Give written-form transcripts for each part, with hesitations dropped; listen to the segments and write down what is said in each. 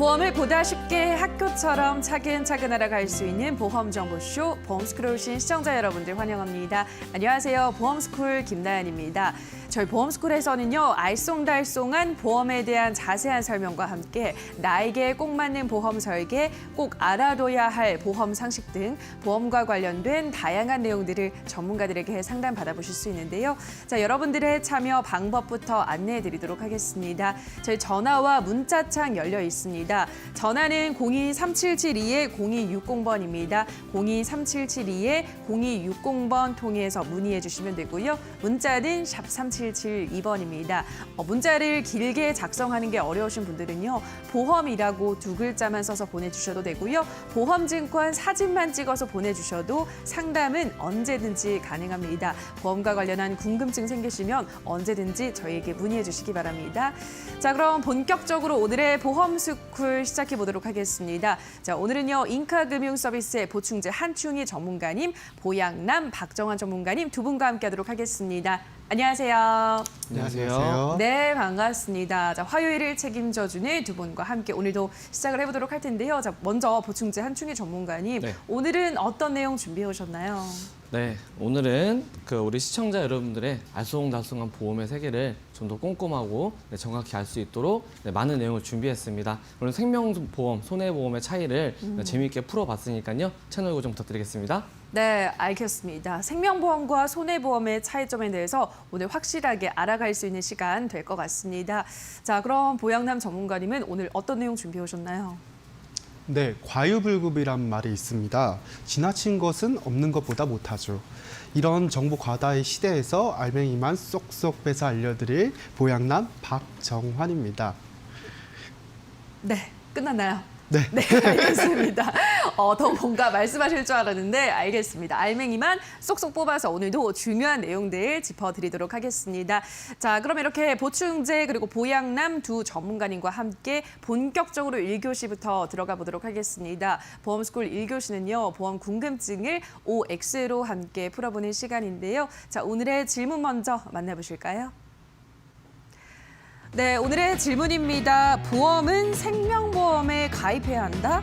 보험을 보다 쉽게 학교처럼 차근차근 알아갈 수 있는 보험정보쇼 보험스쿨에 오신 시청자 여러분들 환영합니다. 안녕하세요. 보험스쿨 김나연입니다. 저희 보험스쿨에서는요, 알쏭달쏭한 보험에 대한 자세한 설명과 함께 나에게 꼭 맞는 보험 설계, 꼭 알아둬야 할 보험 상식 등 보험과 관련된 다양한 내용들을 전문가들에게 상담 받아보실 수 있는데요. 자, 여러분들의 참여 방법부터 안내해 드리도록 하겠습니다. 저희 전화와 문자창 열려 있습니다. 전화는 023772-0260번입니다. 023772-0260번 통해서 문의해 주시면 되고요. 문자는 샵 3772번입니다. 문자를 길게 작성하는 게 어려우신 분들은요, 보험이라고 두 글자만 써서 보내주셔도 되고요. 보험증권 사진만 찍어서 보내주셔도 상담은 언제든지 가능합니다. 보험과 관련한 궁금증 생기시면 언제든지 저희에게 문의해 주시기 바랍니다. 자, 그럼 본격적으로 오늘의 보험스쿨 시작해 보도록 하겠습니다. 자, 오늘은요, 인카금융서비스의 보충제 한충희 전문가님, 보양남 박정환 전문가님 두 분과 함께하도록 하겠습니다. 안녕하세요. 안녕하세요. 네, 반갑습니다. 자, 화요일을 책임져주는 두 분과 함께 오늘도 시작을 해보도록 할 텐데요. 자, 먼저 보충제 한충희 전문가님, 네. 오늘은 어떤 내용 준비해 오셨나요? 네, 오늘은 우리 시청자 여러분들의 알쏭달쏭한 보험의 세계를 좀 더 꼼꼼하고 정확히 알 수 있도록 많은 내용을 준비했습니다. 오늘 생명보험, 손해보험의 차이를 재미있게 풀어봤으니까요. 채널 고정 부탁드리겠습니다. 네, 알겠습니다. 생명보험과 손해보험의 차이점에 대해서 오늘 확실하게 알아갈 수 있는 시간 될 것 같습니다. 자, 그럼 보양남 전문가님은 오늘 어떤 내용 준비해 오셨나요? 네, 과유불급이란 말이 있습니다. 지나친 것은 없는 것보다 못하죠. 이런 정보 과다의 시대에서 알맹이만 쏙쏙 빼서 알려드릴 보양남 박정환입니다. 네, 끝났나요? 네. 네, 알겠습니다. 더 뭔가 말씀하실 줄 알았는데 알겠습니다. 알맹이만 쏙쏙 뽑아서 오늘도 중요한 내용들 짚어드리도록 하겠습니다. 자, 그럼 이렇게 보충제 그리고 보양남 두 전문가님과 함께 본격적으로 1교시부터 들어가 보도록 하겠습니다. 보험스쿨 1교시는요, 보험 궁금증을 OX로 함께 풀어보는 시간인데요. 자, 오늘의 질문 먼저 만나보실까요? 네, 오늘의 질문입니다. 보험은 생명보험에 가입해야 한다?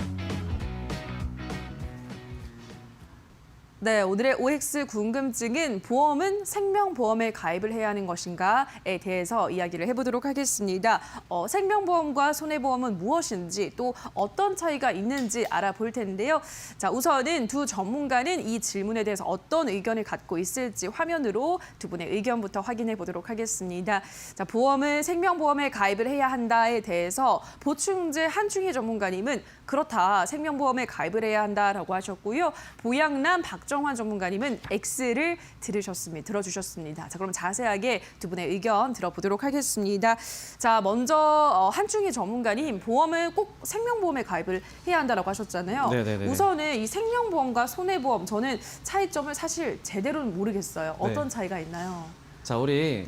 네, 오늘의 OX 궁금증은 보험은 생명보험에 가입을 해야 하는 것인가에 대해서 이야기를 해보도록 하겠습니다. 생명보험과 손해보험은 무엇인지 또 어떤 차이가 있는지 알아볼 텐데요. 자, 우선은 두 전문가는 이 질문에 대해서 어떤 의견을 갖고 있을지 화면으로 두 분의 의견부터 확인해 보도록 하겠습니다. 자, 보험은 생명보험에 가입을 해야 한다에 대해서 보충제 한충희 전문가님은 그렇다, 생명보험에 가입을 해야 한다라고 하셨고요. 보양남 박정환 전문가님은 X를 들어주셨습니다. 자, 그럼 자세하게 두 분의 의견 들어보도록 하겠습니다. 자, 먼저 한충희 전문가님, 보험을 꼭 생명보험에 가입을 해야 한다라고 하셨잖아요. 네네네. 우선은 이 생명보험과 손해보험, 저는 차이점을 사실 제대로는 모르겠어요. 어떤 네. 차이가 있나요? 자, 우리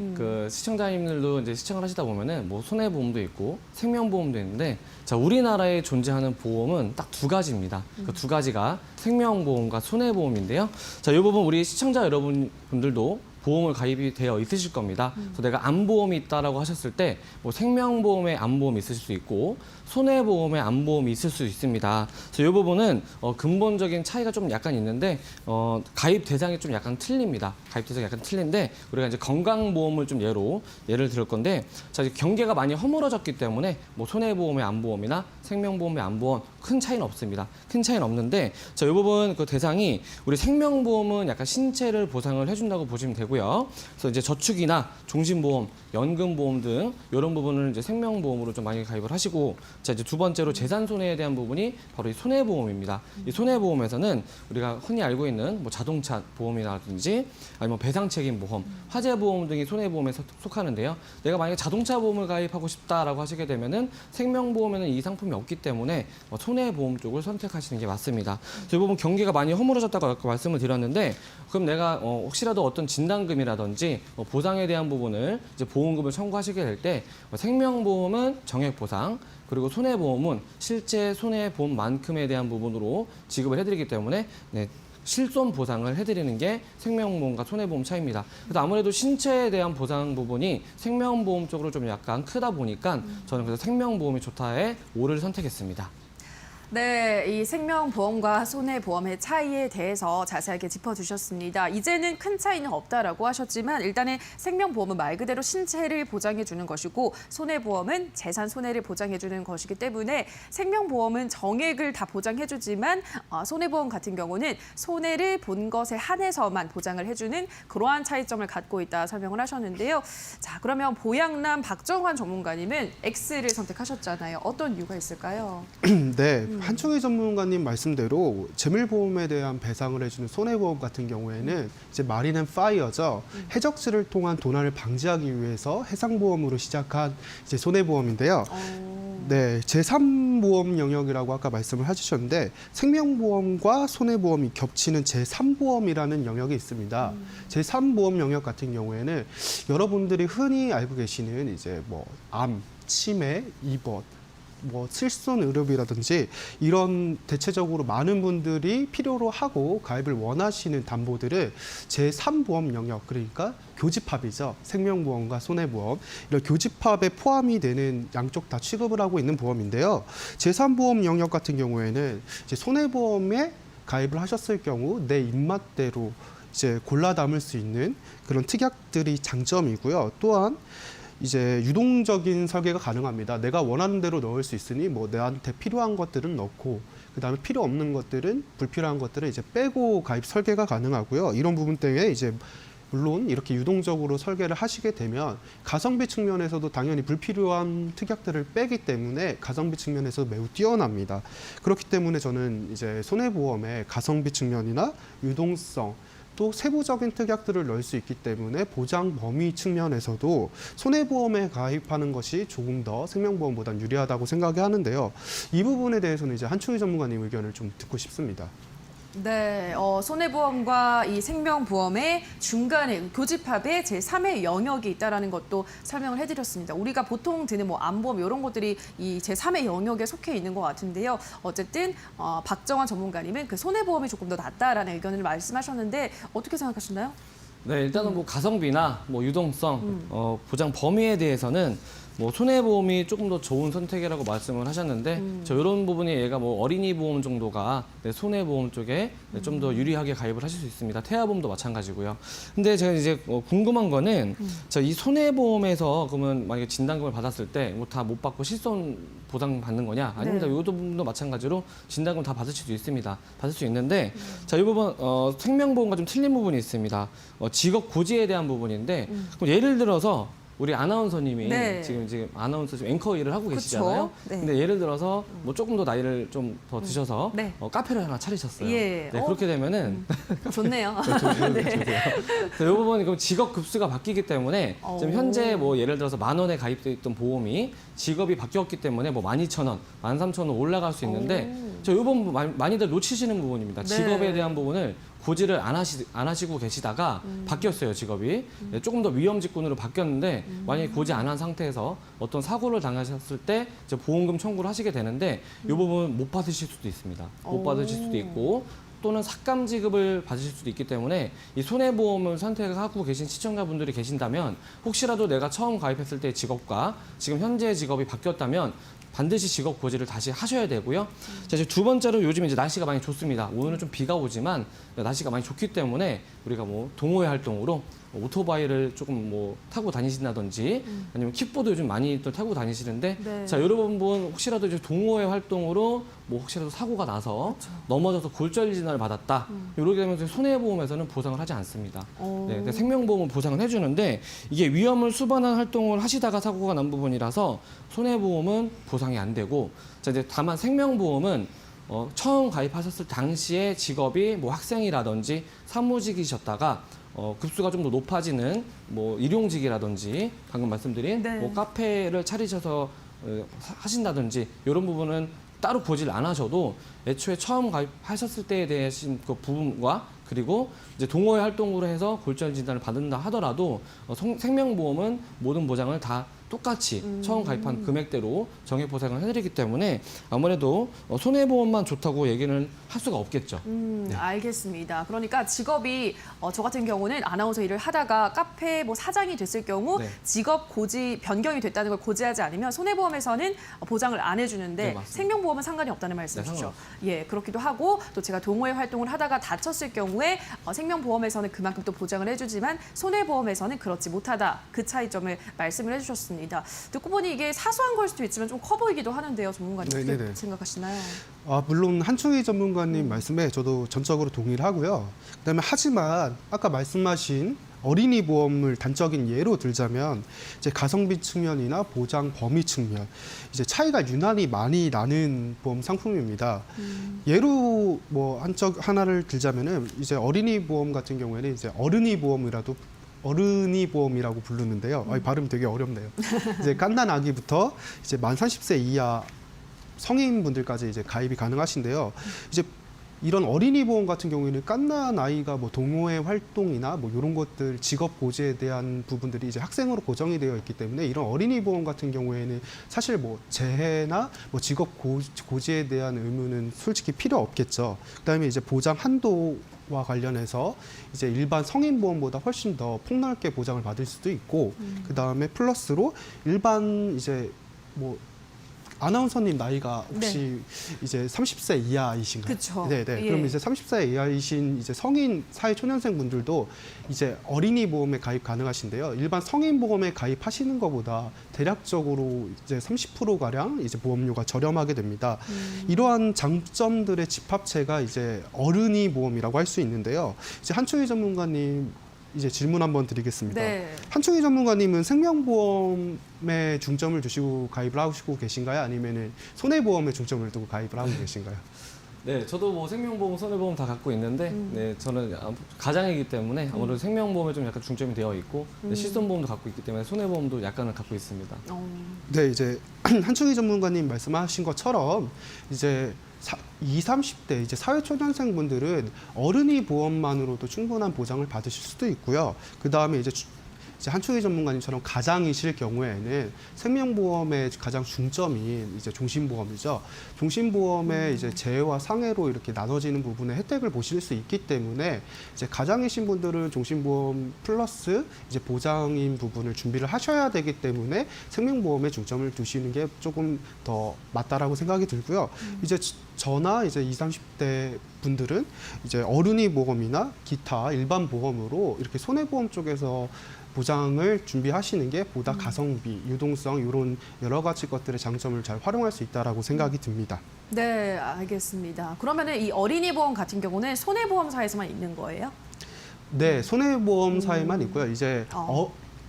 시청자님들도 이제 시청을 하시다 보면은 뭐 손해보험도 있고 생명보험도 있는데, 자, 우리나라에 존재하는 보험은 딱 두 가지입니다. 그 두 가지가 생명보험과 손해보험인데요. 자, 이 부분 우리 시청자 여러분들도 보험을 가입이 되어 있으실 겁니다. 그래서 내가 암보험이 있다라고 하셨을 때 뭐 생명보험에 암보험이 있을 수 있고 손해보험에 암보험이 있을 수 있습니다. 그래서 이 부분은 근본적인 차이가 좀 약간 있는데 가입 대상이 좀 약간 틀립니다. 가입 대상이 약간 틀린데 우리가 이제 건강보험을 좀 예를 들 건데, 자, 이제 경계가 많이 허물어졌기 때문에 뭐 손해보험의 암보험이나 생명보험의 암보험 큰 차이는 없습니다. 큰 차이는 없는데, 자, 이 부분 그 대상이 우리 생명보험은 약간 신체를 보상을 해준다고 보시면 되고요. 그래서 이제 저축이나 종신보험, 연금보험 등 이런 부분을 이제 생명보험으로 좀 많이 가입을 하시고, 자, 이제 두 번째로 재산 손해에 대한 부분이 바로 이 손해보험입니다. 이 손해보험에서는 우리가 흔히 알고 있는 뭐 자동차 보험이라든지 아니면 배상책임 보험, 화재보험 등이 손해보험에 속하는데요. 내가 만약에 자동차 보험을 가입하고 싶다라고 하시게 되면은 생명보험에는 이 상품이 없기 때문에 손해보험 쪽을 선택하시는 게 맞습니다. 이 부분 경계가 많이 허물어졌다고 아까 말씀을 드렸는데, 그럼 내가 혹시라도 어떤 진단금이라든지 보상에 대한 부분을 이제 보험금을 청구하시게 될 때 생명보험은 정액 보상, 그리고 손해보험은 실제 손해보험만큼에 대한 부분으로 지급을 해드리기 때문에 실손 보상을 해드리는 게 생명보험과 손해보험 차이입니다. 그래서 아무래도 신체에 대한 보상 부분이 생명보험 쪽으로 좀 약간 크다 보니까 저는 그래서 생명보험이 좋다에 5를 선택했습니다. 네, 이 생명보험과 손해보험의 차이에 대해서 자세하게 짚어주셨습니다. 이제는 큰 차이는 없다라고 하셨지만 일단은 생명보험은 말 그대로 신체를 보장해주는 것이고 손해보험은 재산 손해를 보장해주는 것이기 때문에 생명보험은 정액을 다 보장해주지만 손해보험 같은 경우는 손해를 본 것에 한해서만 보장을 해주는 그러한 차이점을 갖고 있다 설명을 하셨는데요. 자, 그러면 보양남 박정환 전문가님은 X를 선택하셨잖아요. 어떤 이유가 있을까요? 네, 한충희 전문가님 말씀대로 재물보험에 대한 배상을 해주는 손해보험 같은 경우에는 이제 마린 앤 파이어죠. 해적지를 통한 도난을 방지하기 위해서 해상보험으로 시작한 이제 손해보험인데요. 네, 제3보험 영역이라고 아까 말씀을 해주셨는데 생명보험과 손해보험이 겹치는 제3보험이라는 영역이 있습니다. 제3보험 영역 같은 경우에는 여러분들이 흔히 알고 계시는 이제 뭐 암, 치매, 입원, 뭐 실손 의료비라든지 이런 대체적으로 많은 분들이 필요로 하고 가입을 원하시는 담보들을 제3보험 영역, 그러니까 교집합이죠. 생명보험과 손해보험. 이런 교집합에 포함이 되는 양쪽 다 취급을 하고 있는 보험인데요. 제3보험 영역 같은 경우에는 이제 손해보험에 가입을 하셨을 경우 내 입맛대로 이제 골라 담을 수 있는 그런 특약들이 장점이고요. 또한 이제 유동적인 설계가 가능합니다. 내가 원하는 대로 넣을 수 있으니 뭐 내한테 필요한 것들은 넣고 그다음에 필요 없는 것들은 불필요한 것들은 이제 빼고 가입 설계가 가능하고요. 이런 부분 때문에 이제 물론 이렇게 유동적으로 설계를 하시게 되면 가성비 측면에서도 당연히 불필요한 특약들을 빼기 때문에 가성비 측면에서 매우 뛰어납니다. 그렇기 때문에 저는 이제 손해보험의 가성비 측면이나 유동성 또 세부적인 특약들을 넣을 수 있기 때문에 보장 범위 측면에서도 손해보험에 가입하는 것이 조금 더 생명보험보다는 유리하다고 생각이 하는데요. 이 부분에 대해서는 이제 한충희 전문가님 의견을 좀 듣고 싶습니다. 네, 손해보험과 이 생명보험의 중간에 교집합에 제3의 영역이 있다는 것도 설명을 해드렸습니다. 우리가 보통 드는 뭐 암보험 이런 것들이 이 제3의 영역에 속해 있는 것 같은데요. 어쨌든 박정환 전문가님은 그 손해보험이 조금 더 낫다라는 의견을 말씀하셨는데 어떻게 생각하시나요? 네, 일단은 뭐 가성비나 뭐 유동성, 보장 범위에 대해서는 뭐 손해보험이 조금 더 좋은 선택이라고 말씀을 하셨는데 저 이런 부분이 얘가 뭐 어린이 보험 정도가 네, 손해보험 쪽에 네, 좀 더 유리하게 가입을 하실 수 있습니다. 태아보험도 마찬가지고요. 근데 제가 이제 궁금한 거는 자, 이 손해보험에서 그러면 만약에 진단금을 받았을 때 뭐 다 못 받고 실손 보상 받는 거냐? 아닙니다. 네. 이 부분도 마찬가지로 진단금 다 받을 수 있습니다. 받을 수 있는데 자, 이 부분 생명보험과 좀 틀린 부분이 있습니다. 직업 고지에 대한 부분인데 그럼 예를 들어서 우리 아나운서님이 네. 지금 아나운서 지금 앵커 일을 하고 그쵸? 계시잖아요. 네. 근데 예를 들어서 뭐 조금 더 나이를 좀 더 드셔서 네. 카페를 하나 차리셨어요. 예. 네, 그렇게 되면은 좋네요. 이 부분이 그럼 직업 급수가 바뀌기 때문에 지금 현재 뭐 예를 들어서 10,000원에 가입돼 있던 보험이 직업이 바뀌었기 때문에 뭐 12,000원, 13,000원 올라갈 수 있는데 저 이 부분 많이들 놓치시는 부분입니다. 네. 직업에 대한 부분을 고지를 안 하시고 계시다가 바뀌었어요, 직업이. 네, 조금 더 위험 직군으로 바뀌었는데 만약에 고지 안 한 상태에서 어떤 사고를 당하셨을 때 이제 보험금 청구를 하시게 되는데 이 부분 못 받으실 수도 있습니다. 못 받으실 수도 있고 또는 삭감 지급을 받으실 수도 있기 때문에 이 손해보험을 선택하고 계신 시청자분들이 계신다면 혹시라도 내가 처음 가입했을 때 직업과 지금 현재 직업이 바뀌었다면 반드시 직업 고지를 다시 하셔야 되고요. 자, 이제 두 번째로 요즘 이제 날씨가 많이 좋습니다. 오늘은 좀 비가 오지만 날씨가 많이 좋기 때문에 우리가 뭐 동호회 활동으로 오토바이를 조금 뭐 타고 다니신다든지 아니면 킥보드 요즘 많이 또 타고 다니시는데 네. 자, 여러분 혹시라도 이제 동호회 활동으로 뭐 혹시라도 사고가 나서 넘어져서 골절 진단을 받았다. 이렇게 되면 손해보험에서는 보상을 하지 않습니다. 네, 근데 생명보험은 보상을 해주는데 이게 위험을 수반한 활동을 하시다가 사고가 난 부분이라서 손해보험은 보상이 안 되고 자, 이제 다만 생명보험은 처음 가입하셨을 당시에 직업이 뭐 학생이라든지 사무직이셨다가 급수가 좀 더 높아지는 뭐 일용직이라든지 방금 말씀드린 네. 뭐 카페를 차리셔서 하신다든지 이런 부분은 따로 고지를 안 하셔도 애초에 처음 가입하셨을 때에 대한 그 부분과 그리고 이제 동호회 활동으로 해서 골절 진단을 받는다 하더라도 생명보험은 모든 보장을 다 똑같이 처음 가입한 금액대로 정액 보상을 해드리기 때문에 아무래도 손해보험만 좋다고 얘기는 할 수가 없겠죠. 알겠습니다. 그러니까 직업이 저 같은 경우는 아나운서 일을 하다가 카페 뭐 사장이 됐을 경우 네. 직업 고지 변경이 됐다는 걸 고지하지 않으면 손해보험에서는 보장을 안 해주는데 네, 맞습니다. 생명보험은 상관이 없다는 말씀이시죠? 상관없어요. 예, 그렇기도 하고 또 제가 동호회 활동을 하다가 다쳤을 경우에 생명보험에서는 그만큼 또 보장을 해주지만 손해보험에서는 그렇지 못하다. 그 차이점을 말씀을 해주셨습니다. 듣고 보니 이게 사소한 걸 수도 있지만 좀 커 보이기도 하는데요, 전문가님 어떻게 네네네. 생각하시나요? 물론 한충희 전문가님 말씀에 저도 전적으로 동의를 하고요. 그다음에 하지만 아까 말씀하신 어린이 보험을 단적인 예로 들자면 이제 가성비 측면이나 보장 범위 측면 이제 차이가 유난히 많이 나는 보험 상품입니다. 예로 뭐 하나를 들자면은 이제 어린이 보험 같은 경우에는 이제 어른이 보험이라고 부르는데요. 발음이 되게 어렵네요. 이제 갓난 아기부터 이제 만 30세 이하 성인분들까지 이제 가입이 가능하신데요. 이제 이런 어린이 보험 같은 경우에는 갓난 아이가 뭐 동호회 활동이나 뭐 이런 것들 직업 고지에 대한 부분들이 이제 학생으로 고정이 되어 있기 때문에 이런 어린이 보험 같은 경우에는 사실 뭐 재해나 뭐 직업 고지에 대한 의무는 솔직히 필요 없겠죠. 그다음에 이제 보장 한도와 관련해서 이제 일반 성인 보험보다 훨씬 더 폭넓게 보장을 받을 수도 있고 그다음에 플러스로 일반 이제 뭐 아나운서님 나이가 혹시 이제 30세 이하이신가요? 그쵸. 네네. 예. 그럼 이제 30세 이하이신 이제 성인 사회초년생 분들도 이제 어린이 보험에 가입 가능하신데요. 일반 성인 보험에 가입하시는 것보다 대략적으로 이제 30% 가량 이제 보험료가 저렴하게 됩니다. 이러한 장점들의 집합체가 이제 어른이 보험이라고 할 수 있는데요. 이제 한충희 전문가님 이제 질문 한번 드리겠습니다. 네. 한충희 전문가님은 생명보험에 중점을 두시고 가입을 하시고 계신가요? 아니면은 손해보험에 중점을 두고 가입을 하고 계신가요? 네, 저도 뭐 생명보험, 손해보험 다 갖고 있는데, 네, 저는 가장이기 때문에 아무래도 생명보험에 좀 약간 중점이 되어 있고, 네, 실손보험도 갖고 있기 때문에 손해보험도 약간은 갖고 있습니다. 네, 이제 한충희 전문가님 말씀하신 것처럼 이제 20, 30대 이제 사회초년생 분들은 어른이 보험만으로도 충분한 보장을 받으실 수도 있고요. 그 다음에 이제 한충희 전문가님처럼 가장이실 경우에는 생명보험의 가장 중점인 이제 종신보험이죠. 종신보험의 이제 재해와 상해로 이렇게 나눠지는 부분에 혜택을 보실 수 있기 때문에 이제 가장이신 분들은 종신보험 플러스 이제 보장인 부분을 준비를 하셔야 되기 때문에 생명보험에 중점을 두시는 게 조금 더 맞다라고 생각이 들고요. 이제 저나 이제 20, 30대 분들은 이제 어른이 보험이나 기타 일반 보험으로 이렇게 손해보험 쪽에서 보장을 준비하시는 게 보다 가성비, 유동성 이런 여러 가지 것들의 장점을 잘 활용할 수 있다라고 생각이 듭니다. 네, 알겠습니다. 그러면은 이 어린이 보험 같은 경우는 손해보험사에서만 있는 거예요? 네, 손해보험사에만 있고요. 이제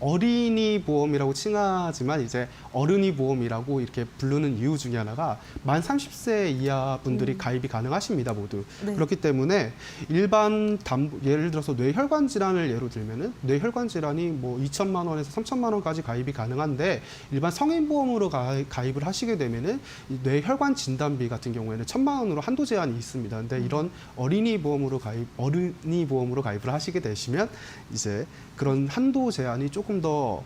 어린이 보험이라고 칭하지만 이제 어른이 보험이라고 이렇게 부르는 이유 중에 하나가 만 30세 이하 분들이 가입이 가능하십니다, 모두. 네. 그렇기 때문에 일반 예를 들어서 뇌혈관 질환을 예로 들면은 뇌혈관 질환이 뭐 2천만 원에서 3천만 원까지 가입이 가능한데 일반 성인 보험으로 가입을 하시게 되면은 이 뇌혈관 진단비 같은 경우에는 1,000만 원으로 한도 제한이 있습니다. 근데 이런 어린이 보험으로 가입을 하시게 되시면 이제 그런 한도 제한이 조금 더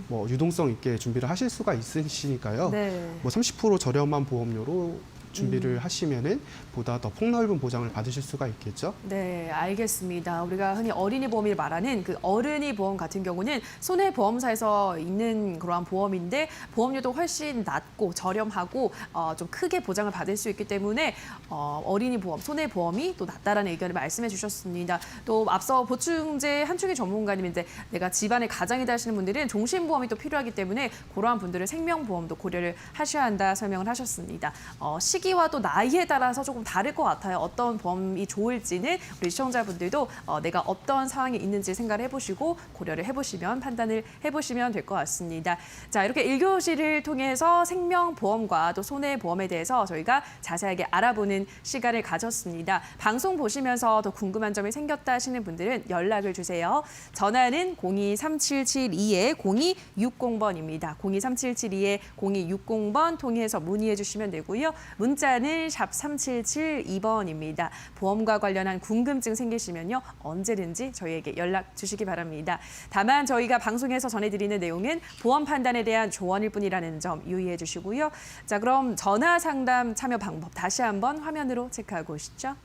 뭐 유동성 있게 준비를 하실 수가 있으시니까요. 네. 뭐 30% 저렴한 보험료로 준비를 하시면은 보다 더 폭넓은 보장을 받으실 수가 있겠죠. 네, 알겠습니다. 우리가 흔히 어린이 보험을 말하는 그 어른이 보험 같은 경우는 손해보험사에서 있는 그러한 보험인데 보험료도 훨씬 낮고 저렴하고 좀 크게 보장을 받을 수 있기 때문에 어린이 보험, 손해보험이 또 낫다라는 의견을 말씀해 주셨습니다. 또 앞서 보충제 한충희 전문가님인데 내가 집안의 가장이다 하시는 분들은 종신보험이 또 필요하기 때문에 그러한 분들은 생명보험도 고려를 하셔야 한다 설명을 하셨습니다. 시기와 또 나이에 따라서 조금 다를 것 같아요. 어떤 보험이 좋을지는 우리 시청자분들도 내가 어떤 상황이 있는지 생각을 해보시고 고려를 해보시면 판단을 해보시면 될 것 같습니다. 자, 이렇게 1교시를 통해서 생명보험과 또 손해보험에 대해서 저희가 자세하게 알아보는 시간을 가졌습니다. 방송 보시면서 더 궁금한 점이 생겼다 하시는 분들은 연락을 주세요. 전화는 023772-0260번입니다. 023772-0260번 통해서 문의해 주시면 되고요. 문자는 샵 3772번입니다. 보험과 관련한 궁금증 생기시면요. 언제든지 저희에게 연락 주시기 바랍니다. 다만 저희가 방송에서 전해드리는 내용은 보험 판단에 대한 조언일 뿐이라는 점 유의해 주시고요. 자, 그럼 전화 상담 참여 방법 다시 한번 화면으로 체크하고 오시죠.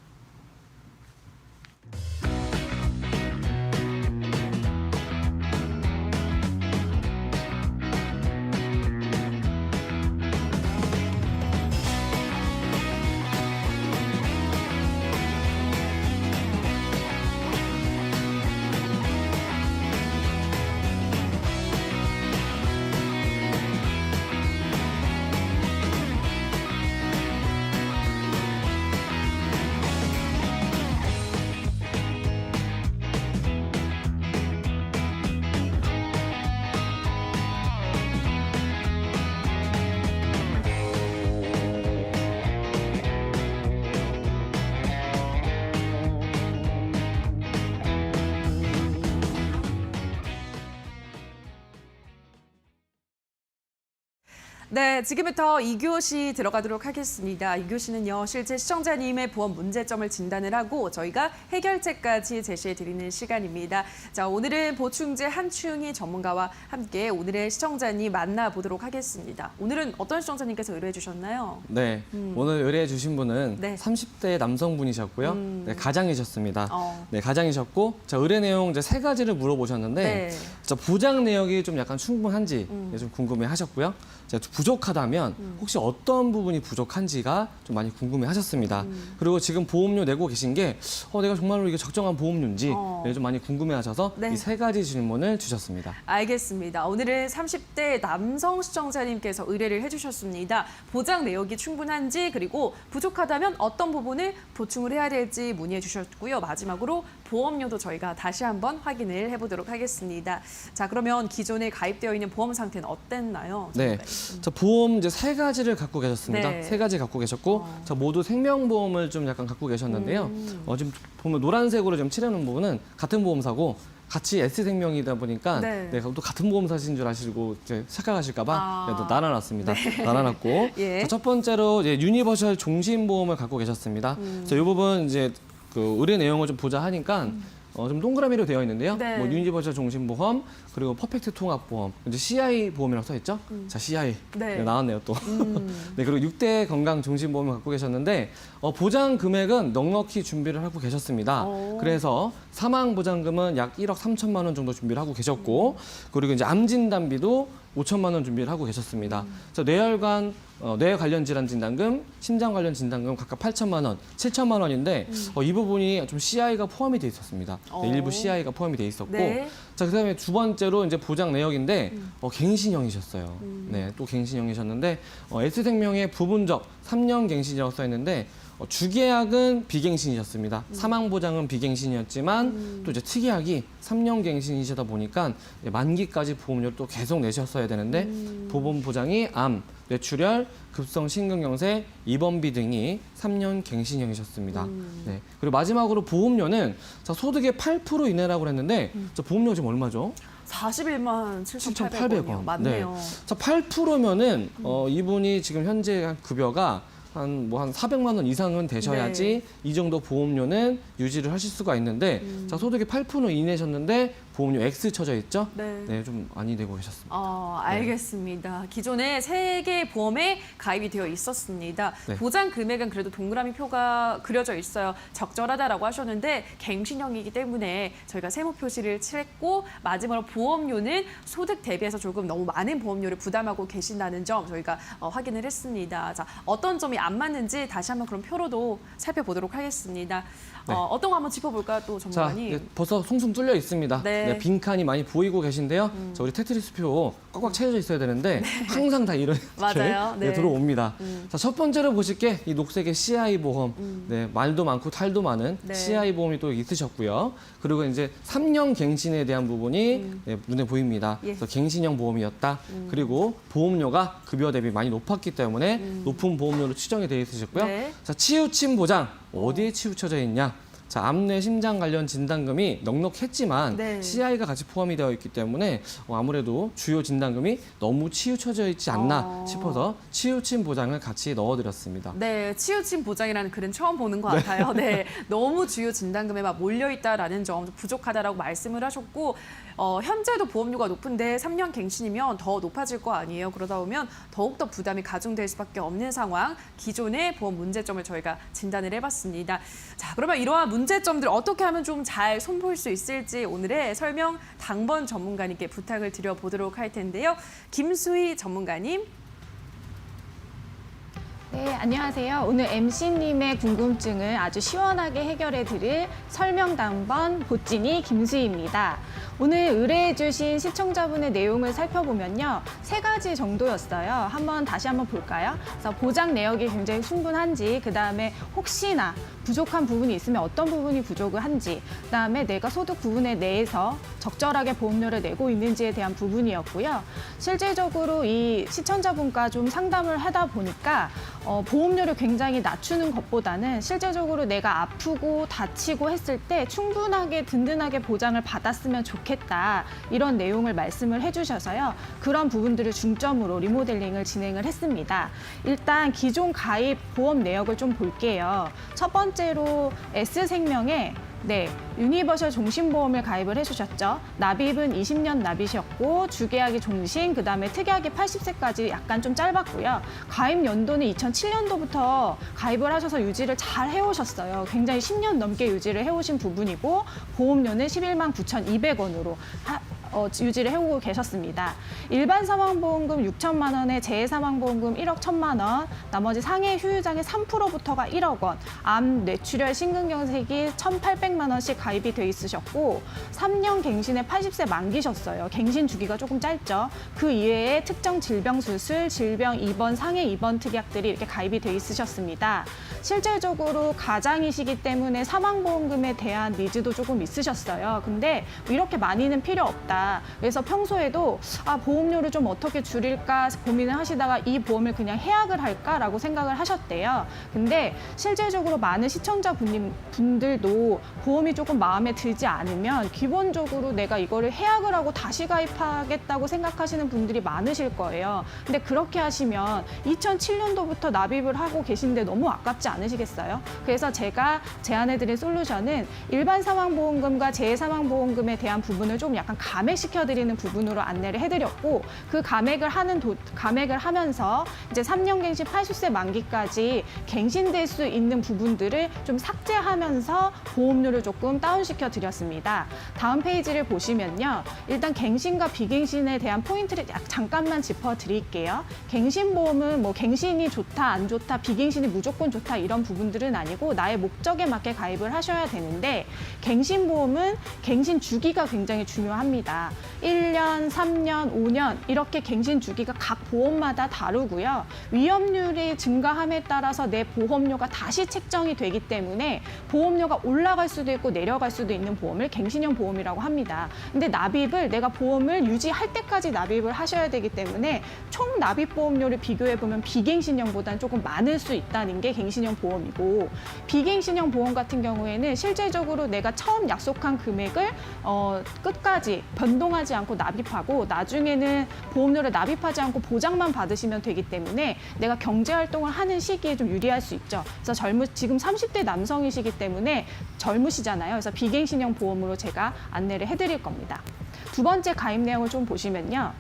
네, 지금부터 2교시 들어가도록 하겠습니다. 2교시는요, 실제 시청자님의 보험 문제점을 진단을 하고 저희가 해결책까지 제시해드리는 시간입니다. 자, 오늘은 보충제 한충희 전문가와 함께 오늘의 시청자님 만나보도록 하겠습니다. 오늘은 어떤 시청자님께서 의뢰해 주셨나요? 네, 오늘 의뢰해 주신 분은 네. 30대 남성분이셨고요. 네, 가장이셨습니다. 어. 네, 가장이셨고, 자, 의뢰 내용 이제 3가지를 물어보셨는데, 네. 자, 보장 내역이 좀 약간 충분한지 좀 궁금해 하셨고요. 자, 부족하다면 혹시 어떤 부분이 부족한지가 좀 많이 궁금해 하셨습니다. 그리고 지금 보험료 내고 계신 게 내가 정말로 이게 적정한 보험료인지 네, 좀 많이 궁금해 하셔서 네. 이 3가지 질문을 주셨습니다. 알겠습니다. 오늘은 30대 남성 시청자님께서 의뢰를 해주셨습니다. 보장 내역이 충분한지 그리고 부족하다면 어떤 부분을 보충을 해야 될지 문의해 주셨고요. 마지막으로 보험료도 저희가 다시 한번 확인을 해보도록 하겠습니다. 자, 그러면 기존에 가입되어 있는 보험 상태는 어땠나요? 네, 자, 보험 이제 3가지를 갖고 계셨습니다. 네. 3가지 갖고 계셨고, 자, 모두 생명보험을 좀 약간 갖고 계셨는데요. 지금 보면 노란색으로 좀 칠해놓은 부분은 같은 보험사고 같이 S생명이다 보니까 네. 네, 또 같은 보험사신 줄 아시고 이제 착각하실까봐 아. 네, 또 나눠놨습니다. 나눠놨고, 예. 자, 첫 번째로 이제 유니버셜 종신보험을 갖고 계셨습니다. 그래서 이 부분 이제 그 의뢰 내용을 좀 보자 하니까. 좀 동그라미로 되어 있는데요. 네. 뭐 유니버셜 종신보험 그리고 퍼펙트 통합보험 이제 CI 보험이라고 써 있죠. 자, CI 네. 네, 나왔네요 또. 네, 그리고 6대 건강 종신보험을 갖고 계셨는데 보장 금액은 넉넉히 준비를 하고 계셨습니다. 오. 그래서 사망 보장금은 약 1억 3천만 원 정도 준비를 하고 계셨고 그리고 이제 암 진단비도 5천만 원 준비를 하고 계셨습니다. 그래서 뇌혈관 뇌 관련 질환 진단금, 심장 관련 진단금 각각 8천만 원, 7천만 원인데 이 부분이 좀 CI가 포함이 돼 있었습니다. 네, 일부 CI가 포함이 돼 있었고, 네. 자 그다음에 두 번째로 이제 보장 내역인데 갱신형이셨어요. 네, 또 갱신형이셨는데 S생명의 부분적 3년 갱신이라고 써 있는데. 주계약은 비갱신이셨습니다. 사망 보장은 비갱신이었지만 또 이제 특이하게 3년 갱신이시다 보니까 만기까지 보험료를 또 계속 내셨어야 되는데 보험 보장이 암, 뇌출혈, 급성 심근경색, 입원비 등이 3년 갱신형이셨습니다. 네. 그리고 마지막으로 보험료는 자, 소득의 8% 이내라고 그랬는데 자, 보험료 지금 얼마죠? 41만 7,800원이요. 7,800원. 맞네요. 자, 8%면은 이분이 지금 현재 급여가 한 400만 원 이상은 되셔야지 이 정도 보험료는 유지를 하실 수가 있는데 자, 소득이 8% 이내셨는데 보험료 X 쳐져 있죠? 네. 좀 많이 내고 계셨습니다. 알겠습니다. 기존에 3개의 보험에 가입이 되어 있었습니다. 네. 보장 금액은 그래도 동그라미 표가 그려져 있어요. 적절하다라고 하셨는데 갱신형이기 때문에 저희가 세무 표시를 칠했고 마지막으로 보험료는 소득 대비해서 조금 너무 많은 보험료를 부담하고 계신다는 점 저희가 확인을 했습니다. 자, 어떤 점이 안 맞는지 다시 한번 그럼 표로도 살펴보도록 하겠습니다. 네. 어떤 거 한번 짚어볼까요, 또 자, 전문가님? 벌써 숭숭 뚫려 있습니다. 네. 빈칸이 많이 보이고 계신데요. 자, 우리 테트리스표 꽉꽉 채워져 있어야 되는데 항상 다 이렇게 맞아요. 네. 들어옵니다. 자, 첫 번째로 보실 게 이 녹색의 CI 보험. 네, 말도 많고 탈도 많은 네. CI 보험이 또 있으셨고요. 그리고 이제 3년 갱신에 대한 부분이 네, 눈에 보입니다. 예. 그래서 갱신형 보험이었다. 그리고 보험료가 급여 대비 많이 높았기 때문에 높은 보험료로 추정이 되어 있으셨고요. 네. 자, 치우침 보장 어디에 치우쳐져 있냐? 자, 암, 뇌, 심장 관련 진단금이 넉넉했지만 네. CI가 같이 포함이 되어 있기 때문에 아무래도 주요 진단금이 너무 치우쳐져 있지 않나 싶어서 치우침 보장을 같이 넣어드렸습니다. 네, 치우침 보장이라는 글은 처음 보는 것 같아요. 네, 너무 주요 진단금에 막 몰려있다라는 점 부족하다라고 말씀을 하셨고 현재도 보험료가 높은데 3년 갱신이면 더 높아질 거 아니에요. 그러다 보면 더욱더 부담이 가중될 수밖에 없는 상황, 기존의 보험 문제점을 저희가 진단을 해봤습니다. 자, 그러면 이러한 문제점들 어떻게 하면 좀 잘 손볼 수 있을지 오늘의 설명 당번 전문가님께 부탁을 드려보도록 할 텐데요. 김수희 전문가님. 네, 안녕하세요. 오늘 MC님의 궁금증을 아주 시원하게 해결해 드릴 설명 당번 보찐이 김수희입니다. 오늘 의뢰해 주신 시청자분의 내용을 살펴보면요. 3가지 정도였어요. 다시 한번 볼까요? 그래서 보장 내역이 굉장히 충분한지, 그다음에 혹시나 부족한 부분이 있으면 어떤 부분이 부족을 한지, 그다음에 내가 소득 구분에 내에서 적절하게 보험료를 내고 있는지에 대한 부분이었고요. 실질적으로 이 시청자분과 좀 상담을 하다 보니까 보험료를 굉장히 낮추는 것보다는 실제적으로 내가 아프고 다치고 했을 때 충분하게 든든하게 보장을 받았으면 좋겠다, 이런 내용을 말씀을 해주셔서요. 그런 부분들을 중점으로 리모델링을 진행을 했습니다. 일단 기존 가입 보험 내역을 좀 볼게요. 첫 번째로 S생명에 유니버셜 종신보험을 가입을 해주셨죠. 납입은 20년 납이셨고 주계약이 종신, 그다음에 특약이 80세까지 약간 좀 짧았고요. 가입 연도는 2007년도부터 가입을 하셔서 유지를 잘 해오셨어요. 굉장히 10년 넘게 유지를 해오신 부분이고 보험료는 11만 9,200원으로 유지를 해오고 계셨습니다. 일반 사망보험금 6천만 원에 재해사망보험금 1억 1천만 원, 나머지 상해 휴유장의 3%부터가 1억 원, 암, 뇌출혈, 심근경색이 1,800만 원씩 가입이 돼 있으셨고 3년 갱신에 80세 만기셨어요. 갱신 주기가 조금 짧죠. 그 이외에 특정 질병 수술, 질병 입원, 상해 입원 특약들이 이렇게 가입이 돼 있으셨습니다. 실질적으로 가장이시기 때문에 사망보험금에 대한 니즈도 조금 있으셨어요. 근데 이렇게 많이는 필요 없다. 그래서 평소에도 보험료를 좀 어떻게 줄일까 고민을 하시다가 이 보험을 그냥 해약을 할까라고 생각을 하셨대요. 근데 실질적으로 많은 시청자분들도 보험이 조금 마음에 들지 않으면 기본적으로 내가 이거를 해약을 하고 다시 가입하겠다고 생각하시는 분들이 많으실 거예요. 근데 그렇게 하시면 2007년도부터 납입을 하고 계신데 너무 아깝지 않으시겠어요? 그래서 제가 제안해드린 솔루션은 일반 사망보험금과 재해사망보험금에 대한 부분을 좀 약간 감액시켜드리는 부분으로 안내를 해드렸고, 그 감액을 하면서 이제 3년 갱신 80세 만기까지 갱신될 수 있는 부분들을 좀 삭제하면서 보험료를 조금 다운시켜 드렸습니다. 다음 페이지를 보시면요. 일단 갱신과 비갱신에 대한 포인트를 잠깐만 짚어드릴게요. 갱신보험은 뭐 갱신이 좋다, 안 좋다, 비갱신이 무조건 좋다 이런 부분들은 아니고 나의 목적에 맞게 가입을 하셔야 되는데, 갱신보험은 갱신 주기가 굉장히 중요합니다. 1년, 3년, 5년 이렇게 갱신 주기가 각 보험마다 다르고요. 위험률이 증가함에 따라서 내 보험료가 다시 책정이 되기 때문에 보험료가 올라갈 수도 있고 내려갈 수도 있는 보험을 갱신형 보험이라고 합니다. 근데 납입을 내가 보험을 유지할 때까지 납입을 하셔야 되기 때문에 총 납입 보험료를 비교해 보면 비갱신형보다는 조금 많을 수 있다는 게 갱신형 보험이고, 비갱신형 보험 같은 경우에는 실질적으로 내가 처음 약속한 금액을 끝까지 변동하지 않고 납입하고 나중에는 보험료를 납입하지 않고 보장만 받으시면 되기 때문에 내가 경제활동을 하는 시기에 좀 유리할 수 있죠. 그래서 지금 30대 남성이시기 때문에 젊으시잖아요. 그래서 비갱신형 보험으로 제가 안내를 해드릴 겁니다. 두 번째 가입 내용을 좀 보시면요.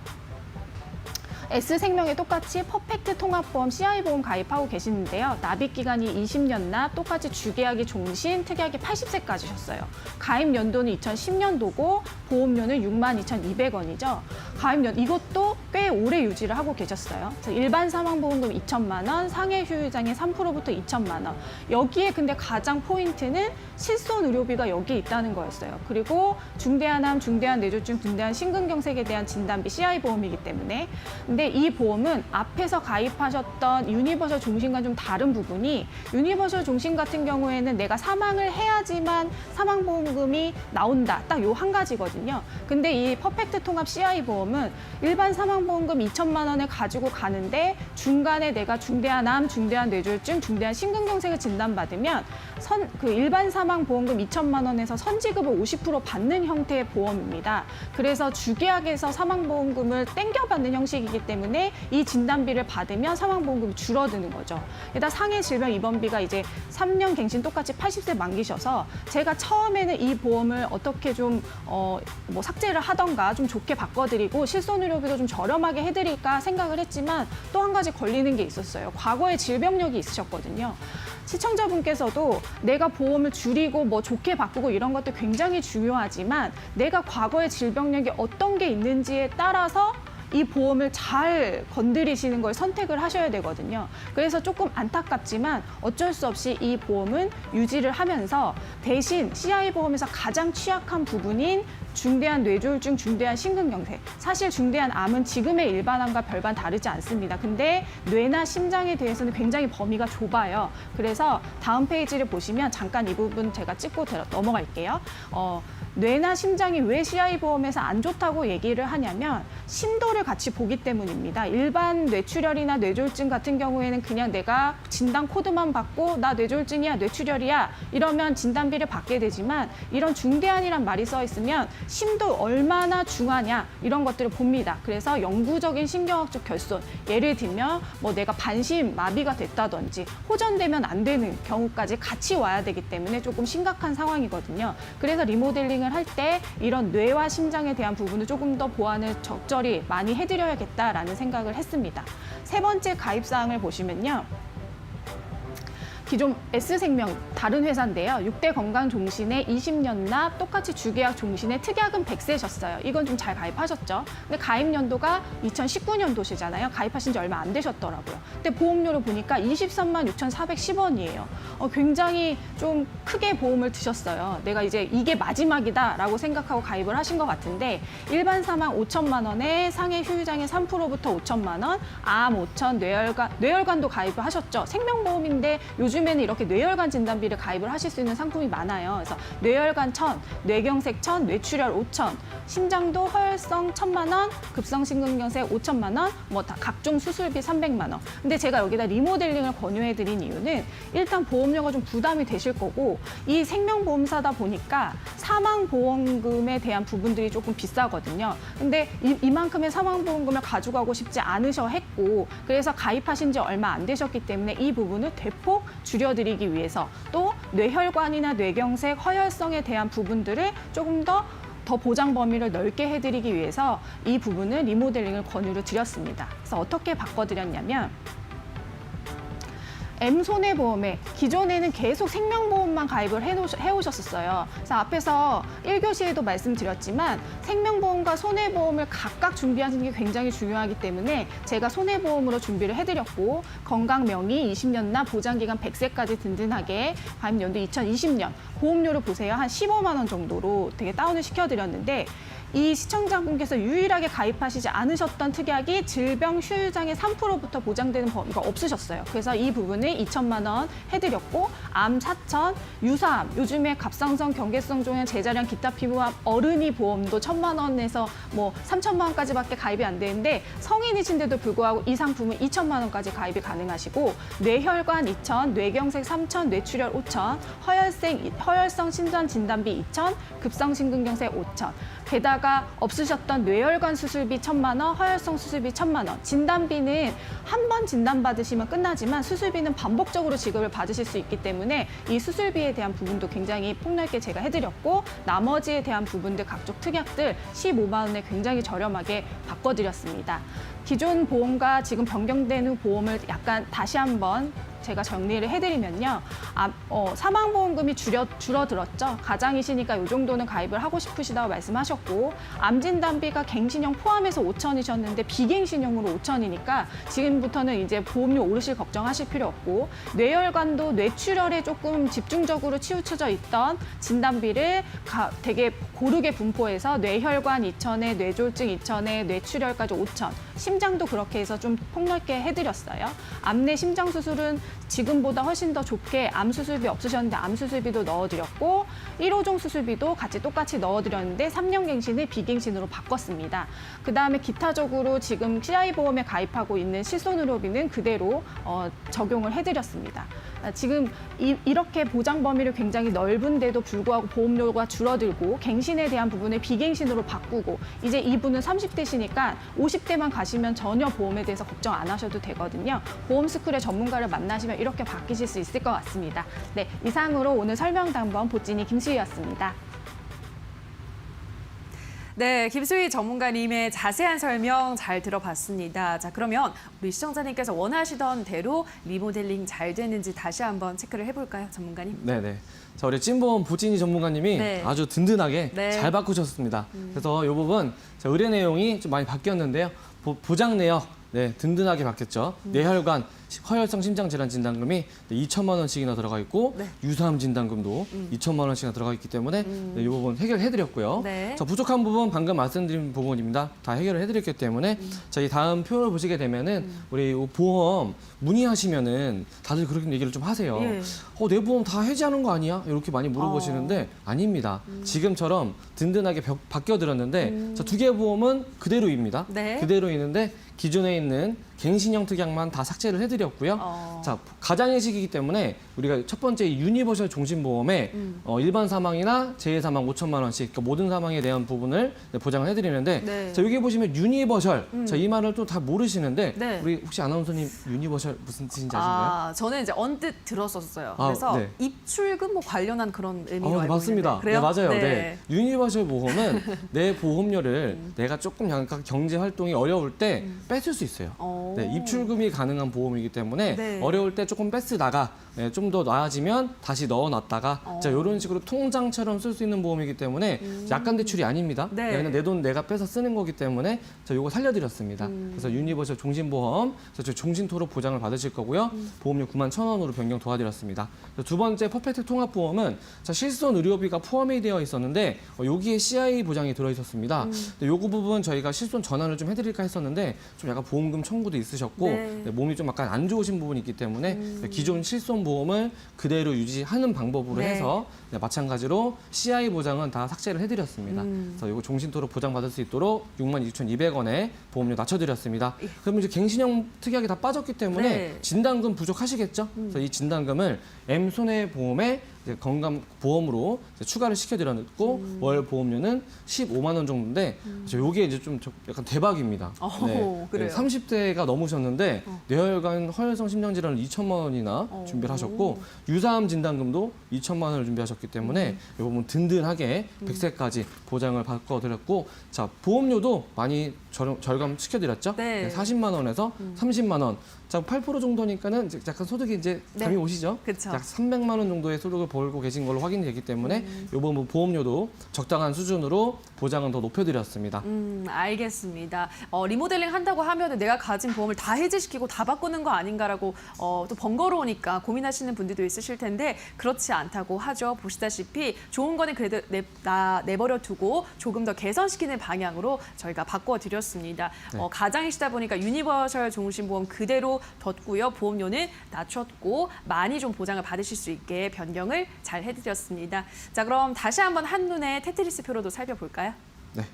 S생명에 똑같이 퍼펙트 통합보험 CI보험 가입하고 계시는데요. 납입기간이 20년 납, 똑같이 주계약이 종신, 특약이 80세까지셨어요. 가입 연도는 2010년도고 보험료는 62,200원이죠. 가입연 이것도 꽤 오래 유지를 하고 계셨어요. 일반 사망보험금 2천만 원, 상해 휴유장의 3%부터 2천만 원. 여기에 근데 가장 포인트는 실손 의료비가 여기에 있다는 거였어요. 그리고 중대한 암, 중대한 뇌졸중, 중대한 심근경색에 대한 진단비 CI보험이기 때문에. 근데 이 보험은 앞에서 가입하셨던 유니버셜 종신과 좀 다른 부분이, 유니버셜 종신 같은 경우에는 내가 사망을 해야지만 사망보험금이 나온다. 딱 요 한 가지거든요. 근데 이 퍼펙트 통합 CI 보험은 일반 사망 사망보험금 2천만 원을 가지고 가는데 중간에 내가 중대한 암, 중대한 뇌졸중, 중대한 심근경색을 진단받으면 그 일반 사망보험금 2천만 원에서 선지급을 50% 받는 형태의 보험입니다. 그래서 주계약에서 사망보험금을 땡겨받는 형식이기 때문에 이 진단비를 받으면 사망보험금이 줄어드는 거죠. 게다가 상해 질병 입원비가 이제 3년 갱신 똑같이 80세 만기셔서 제가 처음에는 이 보험을 어떻게 좀 뭐 삭제를 하던가 좀 좋게 바꿔드리고 실손의료비도 좀 저렴하게 해드릴까 생각을 했지만 또 한 가지 걸리는 게 있었어요. 과거에 질병력이 있으셨거든요. 시청자분께서도 내가 보험을 줄이고 뭐 좋게 바꾸고 이런 것도 굉장히 중요하지만 내가 과거의 질병력이 어떤 게 있는지에 따라서 이 보험을 잘 건드리시는 걸 선택을 하셔야 되거든요. 그래서 조금 안타깝지만 어쩔 수 없이 이 보험은 유지를 하면서 대신 CI보험에서 가장 취약한 부분인 중대한 뇌졸중, 중대한 심근경색. 사실 중대한 암은 지금의 일반 암과 별반 다르지 않습니다. 근데 뇌나 심장에 대해서는 굉장히 범위가 좁아요. 그래서 다음 페이지를 보시면 잠깐 이 부분 제가 찍고 넘어갈게요. 뇌나 심장이 왜 CI보험에서 안 좋다고 얘기를 하냐면 심도를 같이 보기 때문입니다. 일반 뇌출혈이나 뇌졸중 같은 경우에는 그냥 내가 진단 코드만 받고 나 뇌졸중이야, 뇌출혈이야 이러면 진단비를 받게 되지만 이런 중대한이란 말이 써 있으면 심도 얼마나 중하냐 이런 것들을 봅니다. 그래서 영구적인 신경학적 결손, 예를 들면 뭐 내가 반신 마비가 됐다든지 호전되면 안 되는 경우까지 같이 와야 되기 때문에 조금 심각한 상황이거든요. 그래서 리모델링을 할 때 이런 뇌와 심장에 대한 부분을 조금 더 보완을 적절히 많이 해드려야겠다라는 생각을 했습니다. 세 번째 가입사항을 보시면요. 기존 S생명 다른 회사인데요. 6대 건강종신에 20년 납 똑같이 주계약 종신에 특약은 100세셨어요. 이건 좀 잘 가입하셨죠. 근데 가입 연도가 2019년도시잖아요. 가입하신 지 얼마 안 되셨더라고요. 근데 보험료를 보니까 23만 6,410원이에요. 굉장히 좀 크게 보험을 드셨어요. 내가 이제 이게 마지막이다라고 생각하고 가입을 하신 것 같은데 일반 사망 5천만 원에 상해 휴유장애 3%부터 5천만 원, 암 5천, 뇌혈관도 가입을 하셨죠. 생명보험인데 요즘에는 이렇게 뇌혈관 진단비를 가입을 하실 수 있는 상품이 많아요. 그래서 뇌혈관 1,000, 뇌경색 1,000, 뇌출혈 5,000, 심장도 허혈성 1,000만 원, 급성심근경색 5천만 원, 뭐 다 각종 수술비 300만 원. 근데 제가 여기다 리모델링을 권유해드린 이유는 일단 보험료가 좀 부담이 되실 거고 이 생명보험사다 보니까 사망보험금에 대한 부분들이 조금 비싸거든요. 근데 이만큼의 사망보험금을 가져가고 싶지 않으셔 했고 그래서 가입하신 지 얼마 안 되셨기 때문에 이 부분을 대폭 줄여드리기 위해서 또 뇌혈관이나 뇌경색, 허혈성에 대한 부분들을 조금 더 보장 범위를 넓게 해드리기 위해서 이 부분을 리모델링을 권유를 드렸습니다. 그래서 어떻게 바꿔드렸냐면 M손해보험에 기존에는 계속 생명보험만 가입을 해오셨었어요. 그래서 앞에서 1교시에도 말씀드렸지만 생명보험과 손해보험을 각각 준비하는 게 굉장히 중요하기 때문에 제가 손해보험으로 준비를 해드렸고 건강명의 20년 납 보장기간 100세까지 든든하게 가입 연도 2020년 보험료를 보세요. 한 15만 원 정도로 되게 다운을 시켜드렸는데 이 시청자분께서 유일하게 가입하시지 않으셨던 특약이 질병 휴유장애 3%부터 보장되는 범위가 없으셨어요. 그래서 이 부분을 2천만 원 해드렸고 암 4천, 유사암, 요즘에 갑상선, 경계성 종양, 제자량, 기타 피부암, 어른이 보험도 1,000만 원에서 뭐 3천만 원까지밖에 가입이 안 되는데 성인이신데도 불구하고 이 상품은 2천만 원까지 가입이 가능하시고 뇌혈관 2천, 뇌경색 3천, 뇌출혈 5천, 허혈성 심장 진단비 2천, 급성심근경색 5천. 게다가 없으셨던 뇌혈관 수술비 1,000만 원, 허혈성 수술비 1,000만 원. 진단비는 한 번 진단받으시면 끝나지만 수술비는 반복적으로 지급을 받으실 수 있기 때문에 이 수술비에 대한 부분도 굉장히 폭넓게 제가 해드렸고 나머지에 대한 부분들 각종 특약들 15만 원에 굉장히 저렴하게 바꿔드렸습니다. 기존 보험과 지금 변경된 후 보험을 약간 다시 한번 제가 정리를 해드리면요. 사망보험금이 줄어들었죠. 가장이시니까 이 정도는 가입을 하고 싶으시다고 말씀하셨고 암진단비가 갱신형 포함해서 5천이셨는데 비갱신형으로 5천이니까 지금부터는 이제 보험료 오르실 걱정하실 필요 없고 뇌혈관도 뇌출혈에 조금 집중적으로 치우쳐져 있던 진단비를 되게 고르게 분포해서 뇌혈관 2천에 뇌졸중 2천에 뇌출혈까지 5천 심장도 그렇게 해서 좀 폭넓게 해드렸어요. 암내 심장 수술은 지금보다 훨씬 더 좁게 암 수술비 없으셨는데 암 수술비도 넣어드렸고 1호종 수술비도 같이 똑같이 넣어드렸는데 3년 갱신을 비갱신으로 바꿨습니다. 그다음에 기타적으로 지금 CI 보험에 가입하고 있는 실손의료비는 그대로 적용을 해드렸습니다. 지금 이렇게 보장 범위를 굉장히 넓은데도 불구하고 보험료가 줄어들고 갱신에 대한 부분을 비갱신으로 바꾸고 이제 이분은 30대시니까 50대만 가시면 전혀 보험에 대해서 걱정 안 하셔도 되거든요. 보험스쿨의 전문가를 만나시면 이렇게 바뀌실 수 있을 것 같습니다. 네, 이상으로 오늘 설명담번 보찐이 김수희였습니다. 네, 김수희 전문가님의 자세한 설명 잘 들어봤습니다. 자, 그러면 우리 시청자님께서 원하시던 대로 리모델링 잘 됐는지 다시 한번 체크를 해볼까요, 전문가님? 네네. 자, 우리 찐보험 보찐이 전문가님이 네. 아주 든든하게 네. 잘 바꾸셨습니다. 그래서 이 부분 자, 의뢰 내용이 좀 많이 바뀌었는데요. 보장 내역 든든하게 바뀌었죠. 뇌혈관, 허혈성 심장질환 진단금이 2천만 원씩이나 들어가 있고 네. 유사암 진단금도 2천만 원씩이나 들어가 있기 때문에 이 부분 해결해드렸고요. 네. 자, 부족한 부분 방금 말씀드린 부분입니다. 다 해결을 해드렸기 때문에 자, 이 다음 표를 보시게 되면은 우리 보험 문의하시면은 다들 그렇게 얘기를 좀 하세요. 예. 내 보험 다 해지하는 거 아니야? 이렇게 많이 물어보시는데 아닙니다. 지금처럼 든든하게 바뀌어드렸는데 자, 두 개 보험은 그대로입니다. 네. 그대로 있는데 기존에 있는 갱신형 특약만 다 삭제를 해드렸고요. 자, 가장예식이기 때문에 우리가 첫 번째 이 유니버셜 종신보험에 일반 사망이나 재해 사망 5천만 원씩 그러니까 모든 사망에 대한 부분을 보장을 해드리는데 네. 자, 여기 보시면 유니버셜 자, 이 말을 또 다 모르시는데 네. 우리 혹시 아나운서님 유니버셜 무슨 뜻인지 아신가요? 저는 이제 언뜻 들었었어요. 아, 그래서 네. 입출금 뭐 관련한 그런 의미로 네, 알고 맞습니다. 있는데. 그래요? 네, 맞아요. 네. 유니버셜 보험은 내 보험료를 내가 조금 약간 경제 활동이 어려울 때 뺏을 수 있어요. 오. 네, 입출금이 가능한 보험이기 때문에 네. 어려울 때 조금 뺏으다가 좀 더 나아지면 다시 넣어놨다가 자, 이런 식으로 통장처럼 쓸 수 있는 보험이기 때문에 약관 대출이 아닙니다. 네. 그냥 내 돈 내가 빼서 쓰는 거기 때문에 자, 요거 살려드렸습니다. 그래서 유니버셜 종신보험, 그래서 종신토록 보장을 받으실 거고요. 보험료 91,000원으로 변경 도와드렸습니다. 두 번째 퍼펙트 통합보험은 자, 실손 의료비가 포함이 되어 있었는데 여기에 CI 보장이 들어있었습니다. 근데 요거 부분 저희가 실손 전환을 좀 해드릴까 했었는데 좀 약간 보험금 청구도 있으셨고 네. 몸이 좀 약간 안 좋으신 부분이 있기 때문에 기존 실손 보험을 그대로 유지하는 방법으로 네. 해서 마찬가지로 CI 보장은 다 삭제를 해드렸습니다. 그래서 이거 종신토록 보장받을 수 있도록 62,200원에 보험료 낮춰드렸습니다. 그러면 이제 갱신형 특약이 다 빠졌기 때문에 네. 진단금 부족하시겠죠? 그래서 이 진단금을 M손해보험에 이제 건강보험으로 이제 추가를 시켜드렸고 월 보험료는 15만 원 정도인데 요게 이제 좀 약간 대박입니다. 그래요? 30대가 넘으셨는데 뇌혈관 허혈성 심장질환을 2천만 원이나 준비를 하셨고 유사암 진단금도 2천만 원을 준비하셨기 때문에 이 부분 든든하게 100세까지 보장을 바꿔드렸고 자, 보험료도 많이 절감시켜드렸죠? 네. 40만 원에서 30만 원. 자, 8% 정도니까는 이제 약간 소득이 이제 네. 감이 오시죠? 그쵸. 약 300만 원 정도의 소득을 벌고 계신 걸로 확인이 되기 때문에 이번 보험료도 적당한 수준으로 보장은 더 높여드렸습니다. 알겠습니다. 리모델링 한다고 하면 내가 가진 보험을 다 해지시키고 다 바꾸는 거 아닌가라고 또 번거로우니까 고민하시는 분들도 있으실 텐데 그렇지 않다고 하죠. 보시다시피 좋은 거는 그래도 내버려 두고 조금 더 개선시키는 방향으로 저희가 바꿔드렸습니다. 네. 가장이시다 보니까 유니버셜 종신보험 그대로 뒀고요. 보험료는 낮췄고 많이 좀 보장을 받으실 수 있게 변경을 잘 해드렸습니다. 자, 그럼 다시 한번 한눈에 테트리스표로도 살펴볼까요? 네.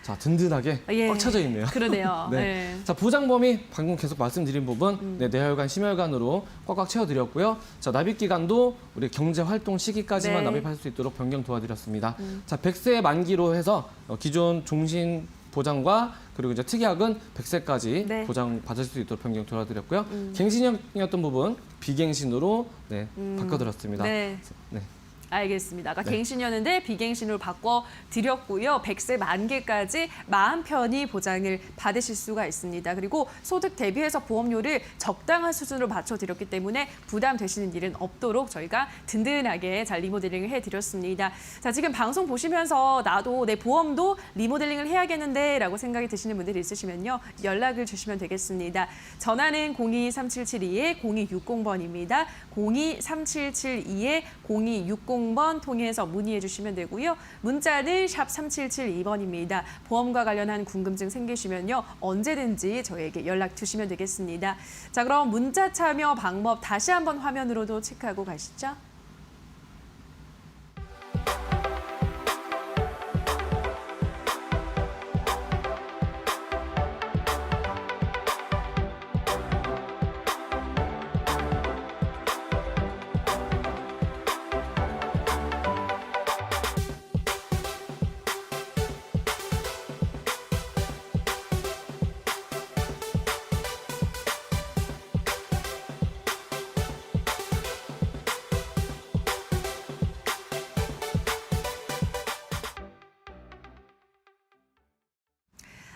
자, 든든하게 예. 꽉 차져 있네요. 그러네요. 네. 네. 자, 보장 범위 방금 계속 말씀드린 부분 뇌혈관, 심혈관으로 꽉꽉 채워드렸고요. 자, 납입 기간도 우리 경제 활동 시기까지만 네. 납입할 수 있도록 변경 도와드렸습니다. 자, 100세 만기로 해서 기존 종신 보장과 그리고 이제 특약은 100세까지 네. 보장 받을 수 있도록 변경 도와드렸고요. 갱신형이었던 부분 비갱신으로 바꿔드렸습니다. 네. 네. 알겠습니다. 아까 네. 갱신이었는데 비갱신으로 바꿔드렸고요. 100세 만기까지 마음 편히 보장을 받으실 수가 있습니다. 그리고 소득 대비해서 보험료를 적당한 수준으로 맞춰드렸기 때문에 부담되시는 일은 없도록 저희가 든든하게 잘 리모델링을 해드렸습니다. 자, 지금 방송 보시면서 나도 내 보험도 리모델링을 해야겠는데 라고 생각이 드시는 분들이 있으시면요. 연락을 주시면 되겠습니다. 전화는 023772-0260번입니다. 023772-0260 00번 통해서 문의해 주시면 되고요. 문자는 샵 3772번입니다. 보험과 관련한 궁금증 생기시면요. 언제든지 저희에게 연락 주시면 되겠습니다. 자, 그럼 문자 참여 방법 다시 한번 화면으로도 체크하고 가시죠.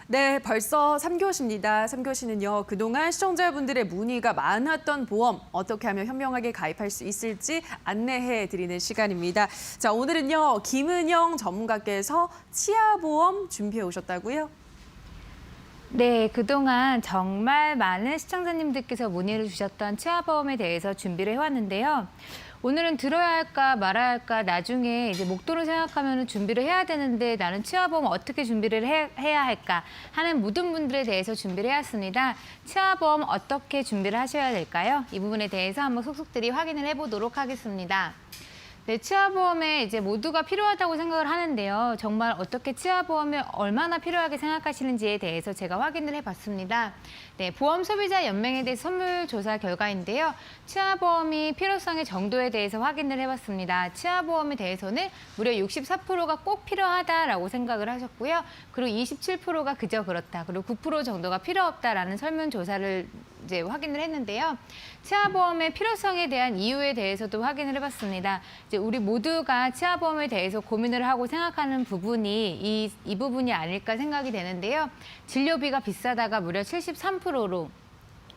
네, 벌써 3교시입니다. 3교시는요, 그동안 시청자분들의 문의가 많았던 보험, 어떻게 하면 현명하게 가입할 수 있을지 안내해 드리는 시간입니다. 자, 오늘은요, 김은영 전문가께서 치아보험 준비해 오셨다고요? 네, 그동안 정말 많은 시청자님들께서 문의를 주셨던 치아보험에 대해서 준비를 해왔는데요. 오늘은 들어야 할까 말아야 할까 나중에 이제 목돈을 생각하면 준비를 해야 되는데 나는 치아보험 어떻게 준비를 해야 할까 하는 모든 분들에 대해서 준비를 해왔습니다. 치아보험 어떻게 준비를 하셔야 될까요? 이 부분에 대해서 한번 속속들이 확인을 해보도록 하겠습니다. 네, 치아보험에 이제 모두가 필요하다고 생각을 하는데요. 정말 어떻게 치아보험을 얼마나 필요하게 생각하시는지에 대해서 제가 확인을 해봤습니다. 네, 보험소비자연맹에 대해 선물조사 결과인데요. 치아보험이 필요성의 정도에 대해서 확인을 해봤습니다. 치아보험에 대해서는 무려 64%가 꼭 필요하다라고 생각을 하셨고요. 그리고 27%가 그저 그렇다. 그리고 9% 정도가 필요 없다라는 설문조사를 이제 확인을 했는데요. 치아보험의 필요성에 대한 이유에 대해서도 확인을 해봤습니다. 이제 우리 모두가 치아보험에 대해서 고민을 하고 생각하는 부분이 이 부분이 아닐까 생각이 되는데요. 진료비가 비싸다가 무려 73%로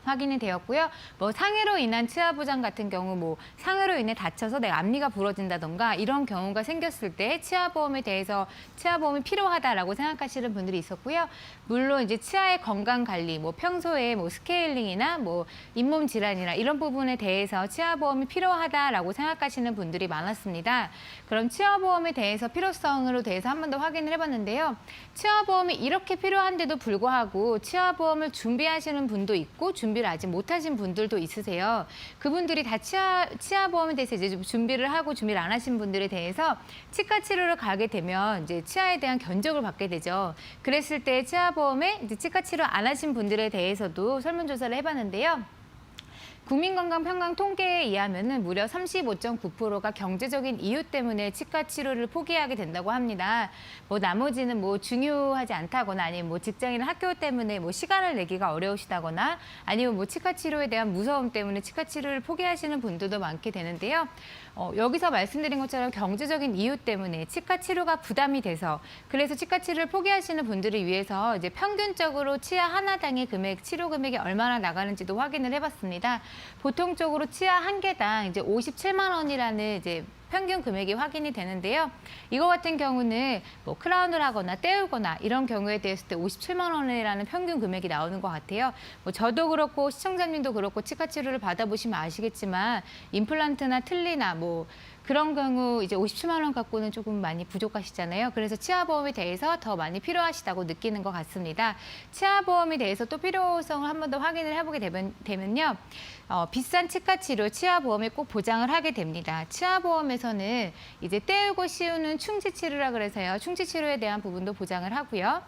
확인이 되었고요. 뭐 상해로 인한 치아 부장 같은 경우 뭐 상해로 인해 다쳐서 내 앞니가 부러진다던가 이런 경우가 생겼을 때 치아보험에 대해서 치아보험이 필요하다라고 생각하시는 분들이 있었고요. 물론 이제 치아의 건강 관리, 뭐 평소에 뭐 스케일링이나 뭐 잇몸 질환이나 이런 부분에 대해서 치아보험이 필요하다라고 생각하시는 분들이 많았습니다. 그럼 치아보험에 대해서 필요성으로 대해서 한 번 더 확인을 해봤는데요. 치아보험이 이렇게 필요한데도 불구하고 치아보험을 준비하시는 분도 있고 준비를 아직 못하신 분들도 있으세요. 그분들이 다 치아보험에 대해서 이제 준비를 하고 준비를 안 하신 분들에 대해서 치과 치료를 가게 되면 이제 치아에 대한 견적을 받게 되죠. 그랬을 때 치아보험에 이제 치과 치료 안 하신 분들에 대해서도 설문조사를 해봤는데요. 국민건강평강 통계에 의하면 무려 35.9%가 경제적인 이유 때문에 치과 치료를 포기하게 된다고 합니다. 뭐 나머지는 뭐 중요하지 않다거나 아니면 뭐 직장이나 학교 때문에 뭐 시간을 내기가 어려우시다거나 아니면 뭐 치과 치료에 대한 무서움 때문에 치과 치료를 포기하시는 분들도 많게 되는데요. 여기서 말씀드린 것처럼 경제적인 이유 때문에 치과 치료가 부담이 돼서 그래서 치과 치료를 포기하시는 분들을 위해서 이제 평균적으로 치아 하나당의 치료 금액이 얼마나 나가는지도 확인을 해봤습니다. 보통적으로 치아 한 개당 이제 57만 원이라는 이제 평균 금액이 확인이 되는데요. 이거 같은 경우는 뭐 크라운을 하거나 떼우거나 이런 경우에 대했을 때 57만 원이라는 평균 금액이 나오는 것 같아요. 뭐 저도 그렇고 시청자님도 그렇고 치과 치료를 받아보시면 아시겠지만 임플란트나 틀니나 뭐 그런 경우 이제 57만 원 갖고는 조금 많이 부족하시잖아요. 그래서 치아보험에 대해서 더 많이 필요하시다고 느끼는 것 같습니다. 치아보험에 대해서 또 필요성을 한 번 더 확인을 해보게 되면요. 비싼 치과 치료, 치아보험에 꼭 보장을 하게 됩니다. 치아보험에서는 이제 떼우고 씌우는 충치 치료라 그래서요. 충치 치료에 대한 부분도 보장을 하고요.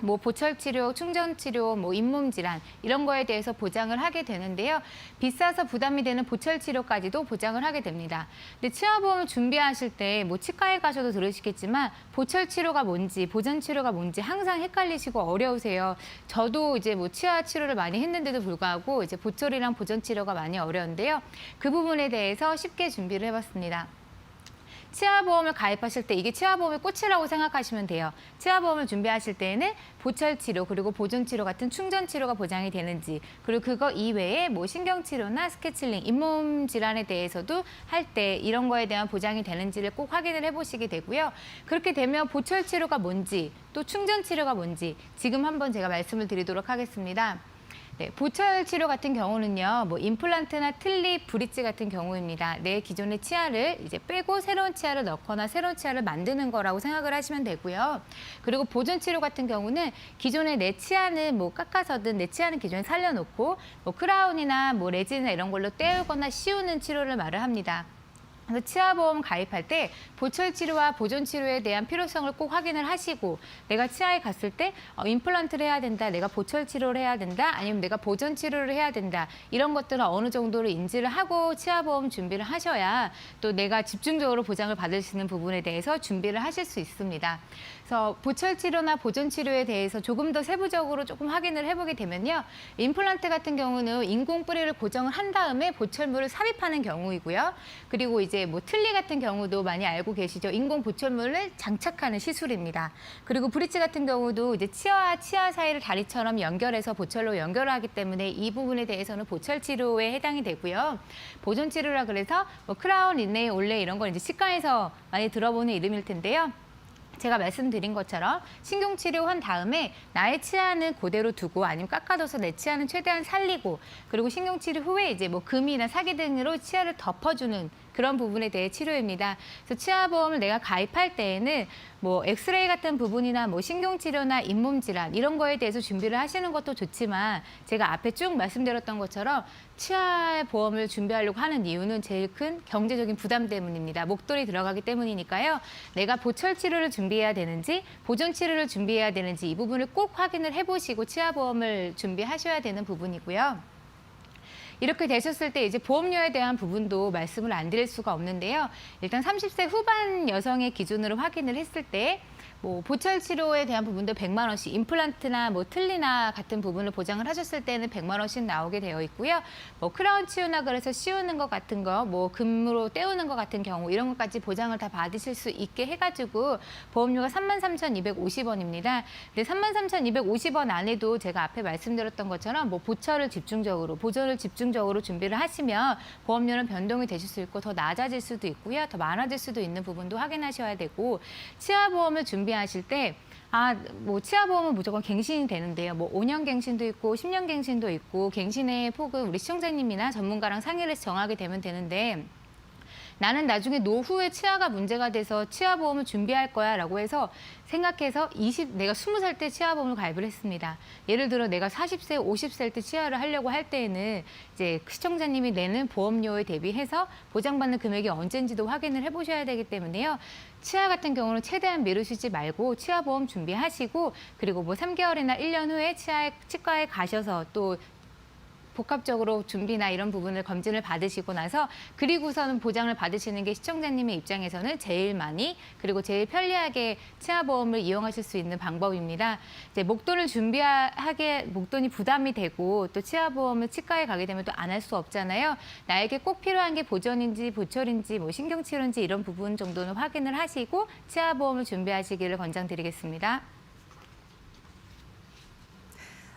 뭐 보철 치료, 충전 치료, 뭐 잇몸 질환 이런 거에 대해서 보장을 하게 되는데요. 비싸서 부담이 되는 보철 치료까지도 보장을 하게 됩니다. 근데 치아보험을 준비하실 때 뭐 치과에 가셔도 들으시겠지만 보철 치료가 뭔지, 보전 치료가 뭔지 항상 헷갈리시고 어려우세요. 저도 이제 뭐 치아 치료를 많이 했는데도 불구하고 이제 보철이랑 보전 치료가 많이 어려운데요. 그 부분에 대해서 쉽게 준비를 해봤습니다. 치아보험을 가입하실 때 이게 치아보험의 꽃이라고 생각하시면 돼요. 치아보험을 준비하실 때에는 보철치료 그리고 보존치료 같은 충전치료가 보장이 되는지 그리고 그거 이외에 뭐 신경치료나 스케칠링, 잇몸 질환에 대해서도 할 때 이런 거에 대한 보장이 되는지를 꼭 확인을 해보시게 되고요. 그렇게 되면 보철치료가 뭔지 또 충전치료가 뭔지 지금 한번 제가 말씀을 드리도록 하겠습니다. 네, 보철 치료 같은 경우는요, 뭐 임플란트나 틀니, 브릿지 같은 경우입니다. 내 기존의 치아를 이제 빼고 새로운 치아를 넣거나 새로운 치아를 만드는 거라고 생각을 하시면 되고요. 그리고 보존 치료 같은 경우는 기존의 내 치아는 뭐 깎아서든 내 치아는 기존에 살려놓고 뭐 크라운이나 뭐 레진이나 이런 걸로 떼우거나 씌우는 치료를 말을 합니다. 그래서 치아보험 가입할 때 보철 치료와 보존 치료에 대한 필요성을 꼭 확인을 하시고 내가 치아에 갔을 때 임플란트를 해야 된다, 내가 보철 치료를 해야 된다, 아니면 내가 보존 치료를 해야 된다 이런 것들은 어느 정도로 인지를 하고 치아보험 준비를 하셔야 또 내가 집중적으로 보장을 받을 수 있는 부분에 대해서 준비를 하실 수 있습니다. 그래서 보철 치료나 보존 치료에 대해서 조금 더 세부적으로 조금 확인을 해보게 되면요. 임플란트 같은 경우는 인공 뿌리를 고정을 한 다음에 보철물을 삽입하는 경우이고요. 그리고 이제 뭐 틀니 같은 경우도 많이 알고 계시죠. 인공 보철물을 장착하는 시술입니다. 그리고 브릿지 같은 경우도 이제 치아와 치아 사이를 다리처럼 연결해서 보철로 연결을 하기 때문에 이 부분에 대해서는 보철 치료에 해당이 되고요. 보존 치료라 그래서 뭐 크라운, 린네이, 올레 이런 건 이제 치과에서 많이 들어보는 이름일 텐데요. 제가 말씀드린 것처럼 신경치료한 다음에 나의 치아는 그대로 두고 아니면 깎아둬서 내 치아는 최대한 살리고 그리고 신경치료 후에 이제 뭐 금이나 사기 등으로 치아를 덮어주는 그런 부분에 대해 치료입니다. 그래서 치아보험을 내가 가입할 때에는 뭐 엑스레이 같은 부분이나 뭐 신경치료나 잇몸 질환 이런 거에 대해서 준비를 하시는 것도 좋지만 제가 앞에 쭉 말씀드렸던 것처럼 치아 보험을 준비하려고 하는 이유는 제일 큰 경제적인 부담 때문입니다. 목돈이 들어가기 때문이니까요. 내가 보철 치료를 준비해야 되는지 보존 치료를 준비해야 되는지 이 부분을 꼭 확인을 해보시고 치아보험을 준비하셔야 되는 부분이고요. 이렇게 되셨을 때 이제 보험료에 대한 부분도 말씀을 안 드릴 수가 없는데요. 일단 30세 후반 여성의 기준으로 확인을 했을 때 뭐 보철 치료에 대한 부분도 100만 원씩, 임플란트나 뭐 틀니나 같은 부분을 보장을 하셨을 때는 100만 원씩 나오게 되어 있고요. 뭐 크라운 치유나 그래서 씌우는 것 같은 거, 뭐 금으로 떼우는 것 같은 경우 이런 것까지 보장을 다 받으실 수 있게 해가지고 보험료가 33,250원입니다. 근데 33,250원 안에도 제가 앞에 말씀드렸던 것처럼 뭐 보철을 집중적으로, 보존을 집중적으로 준비를 하시면 보험료는 변동이 되실 수 있고 더 낮아질 수도 있고요. 더 많아질 수도 있는 부분도 확인하셔야 되고 치아보험을 준비하실 때 뭐 치아보험은 무조건 갱신이 되는데요. 뭐 5년 갱신도 있고 10년 갱신도 있고 갱신의 폭은 우리 시청자님이나 전문가랑 상의를 해서 정하게 되면 되는데 나는 나중에 노후에 치아가 문제가 돼서 치아보험을 준비할 거야 라고 해서 생각해서 내가 20살 때 치아보험을 가입을 했습니다. 예를 들어 내가 40세, 50살 때 치아를 하려고 할 때에는 이제 시청자님이 내는 보험료에 대비해서 보장받는 금액이 언제인지도 확인을 해보셔야 되기 때문에요. 치아 같은 경우는 최대한 미루시지 말고 치아보험 준비하시고 그리고 뭐 3개월이나 1년 후에 치과에 가셔서 또 복합적으로 준비나 이런 부분을 검진을 받으시고 나서 그리고서는 보장을 받으시는 게 시청자님의 입장에서는 제일 많이 그리고 제일 편리하게 치아보험을 이용하실 수 있는 방법입니다. 이제 목돈을 준비하게 목돈이 부담이 되고 또 치아보험을 치과에 가게 되면 또 안 할 수 없잖아요. 나에게 꼭 필요한 게 보존인지 보철인지 뭐 신경치료인지 이런 부분 정도는 확인을 하시고 치아보험을 준비하시기를 권장드리겠습니다.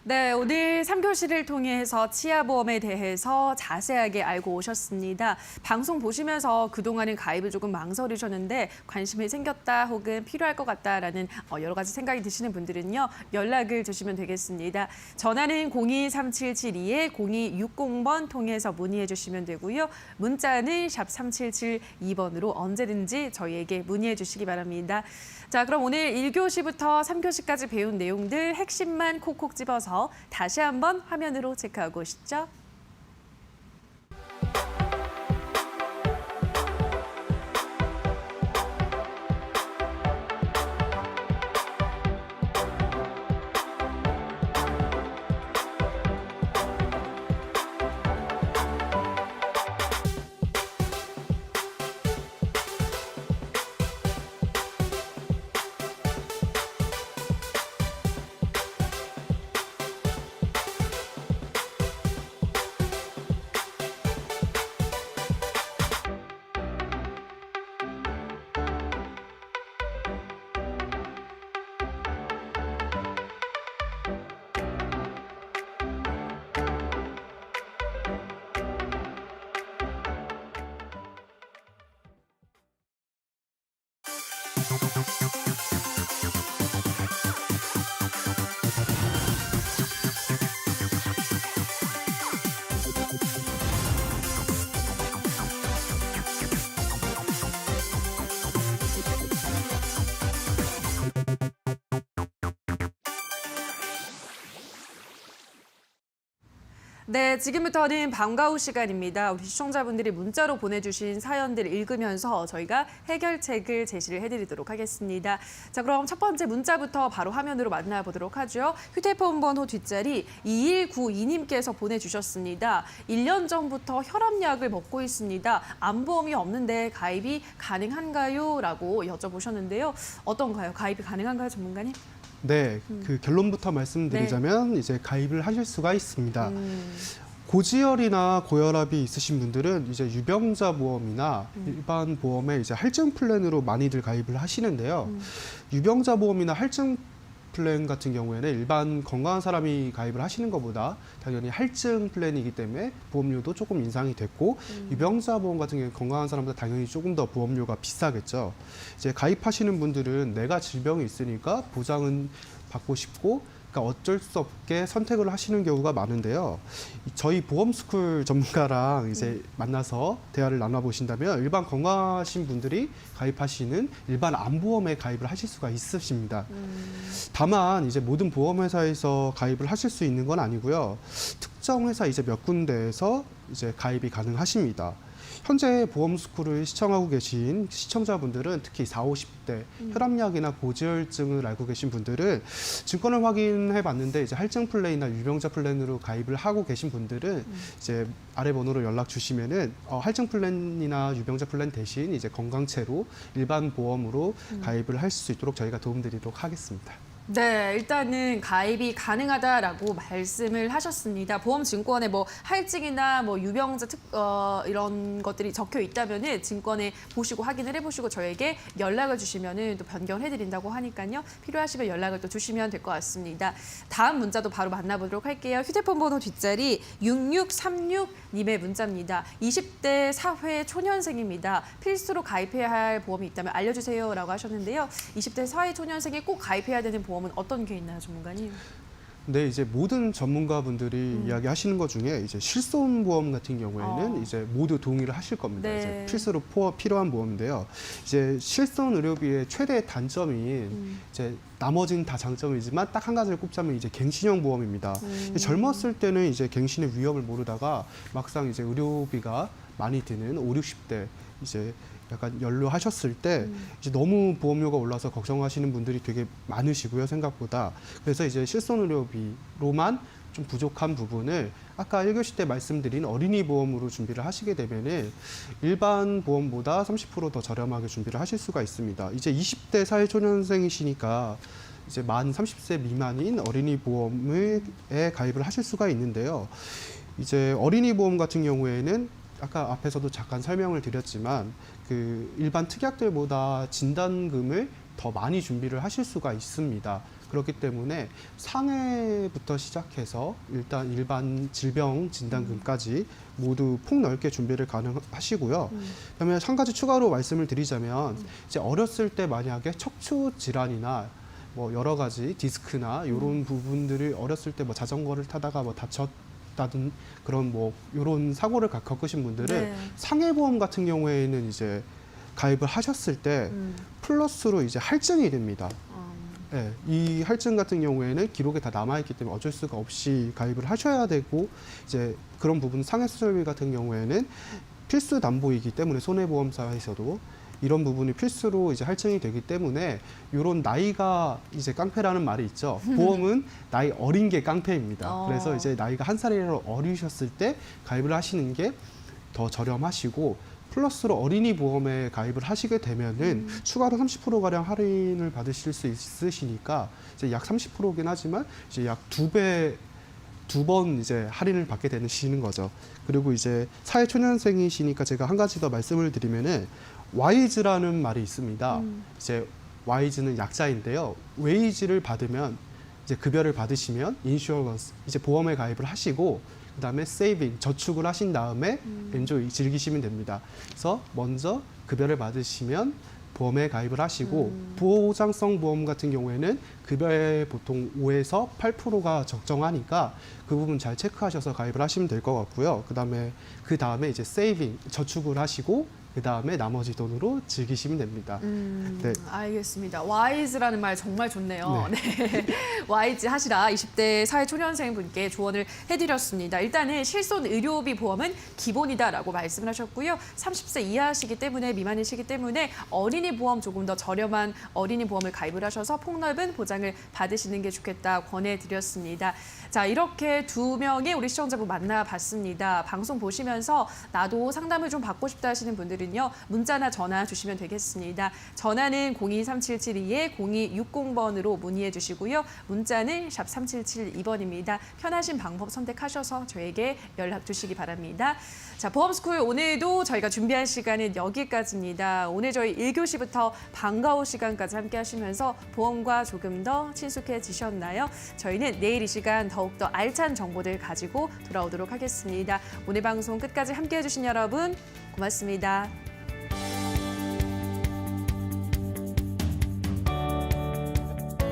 네, 오늘 3교시를 통해서 치아보험에 대해서 자세하게 알고 오셨습니다. 방송 보시면서 그동안은 가입을 조금 망설이셨는데 관심이 생겼다 혹은 필요할 것 같다라는 여러 가지 생각이 드시는 분들은요. 연락을 주시면 되겠습니다. 전화는 023772-0260번 통해서 문의해 주시면 되고요. 문자는 샵 3772번으로 언제든지 저희에게 문의해 주시기 바랍니다. 자, 그럼 오늘 1교시부터 3교시까지 배운 내용들 핵심만 콕콕 집어서 다시 한번 화면으로 체크하고 오시죠. 네, 지금부터는 방과후 시간입니다. 우리 시청자분들이 문자로 보내주신 사연들을 읽으면서 저희가 해결책을 제시를 해드리도록 하겠습니다. 자, 그럼 첫 번째 문자부터 바로 화면으로 만나보도록 하죠. 휴대폰 번호 뒷자리 2192님께서 보내주셨습니다. 1년 전부터 혈압약을 먹고 있습니다. 암보험이 없는데 가입이 가능한가요? 라고 여쭤보셨는데요. 어떤가요? 가입이 가능한가요, 전문가님? 네, 그 결론부터 말씀드리자면 이제 가입을 하실 수가 있습니다. 고지혈이나 고혈압이 있으신 분들은 이제 유병자 보험이나 일반 보험에 이제 할증 플랜으로 많이들 가입을 하시는데요. 유병자 보험이나 할증 플랜 같은 경우에는 일반 건강한 사람이 가입을 하시는 것보다 당연히 할증 플랜이기 때문에 보험료도 조금 인상이 됐고 유병자 보험 같은 경우는 건강한 사람보다 당연히 조금 더 보험료가 비싸겠죠. 이제 가입하시는 분들은 내가 질병이 있으니까 보장은 받고 싶고 그러니까 어쩔 수 없게 선택을 하시는 경우가 많은데요. 저희 보험스쿨 전문가랑 이제 만나서 대화를 나눠보신다면 일반 건강하신 분들이 가입하시는 일반 암보험에 가입을 하실 수가 있으십니다. 다만 이제 모든 보험회사에서 가입을 하실 수 있는 건 아니고요. 특정 회사 이제 몇 군데에서 이제 가입이 가능하십니다. 현재 보험스쿨을 시청하고 계신 시청자분들은 특히 40, 50대 혈압약이나 고지혈증을 앓고 계신 분들은 증권을 확인해 봤는데 이제 할증 플랜이나 유병자 플랜으로 가입을 하고 계신 분들은 이제 아래 번호로 연락 주시면은 할증 플랜이나 유병자 플랜 대신 이제 건강채로 일반 보험으로 가입을 할 수 있도록 저희가 도움드리도록 하겠습니다. 네, 일단은 가입이 가능하다라고 말씀을 하셨습니다. 보험증권에 뭐 할증이나 뭐 유병자 이런 것들이 적혀 있다면은 증권에 보시고 확인을 해보시고 저에게 연락을 주시면은 또 변경해드린다고 하니까요. 필요하시면 연락을 또 주시면 될 것 같습니다. 다음 문자도 바로 만나보도록 할게요. 휴대폰 번호 뒷자리 6636님의 문자입니다. 20대 사회 초년생입니다. 필수로 가입해야 할 보험이 있다면 알려주세요라고 하셨는데요. 20대 사회 초년생이 꼭 가입해야 되는 보험은 어떤 게 있나요, 전문가님? 네, 이제 모든 전문가분들이 이야기하시는 것 중에 이제 실손보험 같은 경우에는 이제 모두 동의를 하실 겁니다. 네. 이제 필수로 필요한 보험인데요. 이제 실손 의료비의 최대 단점인 이제 나머지는 다 장점이지만 딱 한 가지를 꼽자면 이제 갱신형 보험입니다. 젊었을 때는 이제 갱신의 위험을 모르다가 막상 이제 의료비가 많이 드는 5, 60대 이제 약간 연로하셨을 때 이제 너무 보험료가 올라서 걱정하시는 분들이 되게 많으시고요, 생각보다. 그래서 이제 실손의료비로만 좀 부족한 부분을 아까 1교시 때 말씀드린 어린이 보험으로 준비를 하시게 되면은 일반 보험보다 30% 더 저렴하게 준비를 하실 수가 있습니다. 이제 20대 사회초년생이시니까 이제 만 30세 미만인 어린이 보험에 가입을 하실 수가 있는데요. 이제 어린이 보험 같은 경우에는 아까 앞에서도 잠깐 설명을 드렸지만 그 일반 특약들보다 진단금을 더 많이 준비를 하실 수가 있습니다. 그렇기 때문에 상해부터 시작해서 일단 일반 질병 진단금까지 모두 폭넓게 준비를 가능하시고요. 그다음에 한 가지 추가로 말씀을 드리자면 이제 어렸을 때 만약에 척추 질환이나 뭐 여러 가지 디스크나 이런 부분들을 어렸을 때 뭐 자전거를 타다가 뭐 다든 그런 뭐 이런 사고를 겪으신 분들은 네. 상해보험 같은 경우에는 이제 가입을 하셨을 때 플러스로 이제 할증이 됩니다. 네, 이 할증 같은 경우에는 기록에 다 남아있기 때문에 어쩔 수가 없이 가입을 하셔야 되고 이제 그런 부분 상해수술비 같은 경우에는 필수 담보이기 때문에 손해보험사에서도 이런 부분이 필수로 이제 할증이 되기 때문에 이런 나이가 이제 깡패라는 말이 있죠. 보험은 나이 어린 게 깡패입니다. 그래서 이제 나이가 한 살이라도 어리셨을 때 가입을 하시는 게 더 저렴하시고 플러스로 어린이 보험에 가입을 하시게 되면은 추가로 30%가량 할인을 받으실 수 있으시니까 이제 약 30%긴 하지만 이제 약 2배 두 번 이제 할인을 받게 되시는 거죠. 그리고 이제 사회초년생이시니까 제가 한 가지 더 말씀을 드리면은 와이즈라는 말이 있습니다. 이제 와이즈는 약자인데요. 웨이즈를 받으면 이제 급여를 받으시면 인슈어런스 이제 보험에 가입을 하시고 그다음에 세이빙 저축을 하신 다음에 엔조이 즐기시면 됩니다. 그래서 먼저 급여를 받으시면 보험에 가입을 하시고 보장성 보험 같은 경우에는 급여의 보통 5에서 8%가 적정하니까 그 부분 잘 체크하셔서 가입을 하시면 될 것 같고요. 그 다음에 이제 세이빙 저축을 하시고 그다음에 나머지 돈으로 즐기시면 됩니다. 네. 알겠습니다. 와이즈라는 말 정말 좋네요. 네. 와이즈 하시라 20대 사회초년생 분께 조언을 해드렸습니다. 일단은 실손 의료비 보험은 기본이다라고 말씀을 하셨고요. 30세 이하시기 때문에 미만이시기 때문에 어린이 보험 조금 더 저렴한 어린이 보험을 가입을 하셔서 폭넓은 보장을 받으시는 게 좋겠다 권해드렸습니다. 자, 이렇게 두 명의 우리 시청자분 만나봤습니다. 방송 보시면서 나도 상담을 좀 받고 싶다 하시는 분들은요. 문자나 전화 주시면 되겠습니다. 전화는 02-377-0260번으로 문의해 주시고요. 문자는 샵 3772번입니다. 편하신 방법 선택하셔서 저에게 연락 주시기 바랍니다. 자, 보험스쿨 오늘도 저희가 준비한 시간은 여기까지입니다. 오늘 저희 1교시부터 방과후 시간까지 함께 하시면서 보험과 조금 더 친숙해지셨나요? 저희는 내일 이 시간 더욱더 알찬 정보들 가지고 돌아오도록 하겠습니다. 오늘 방송 끝까지 함께해 주신 여러분 고맙습니다.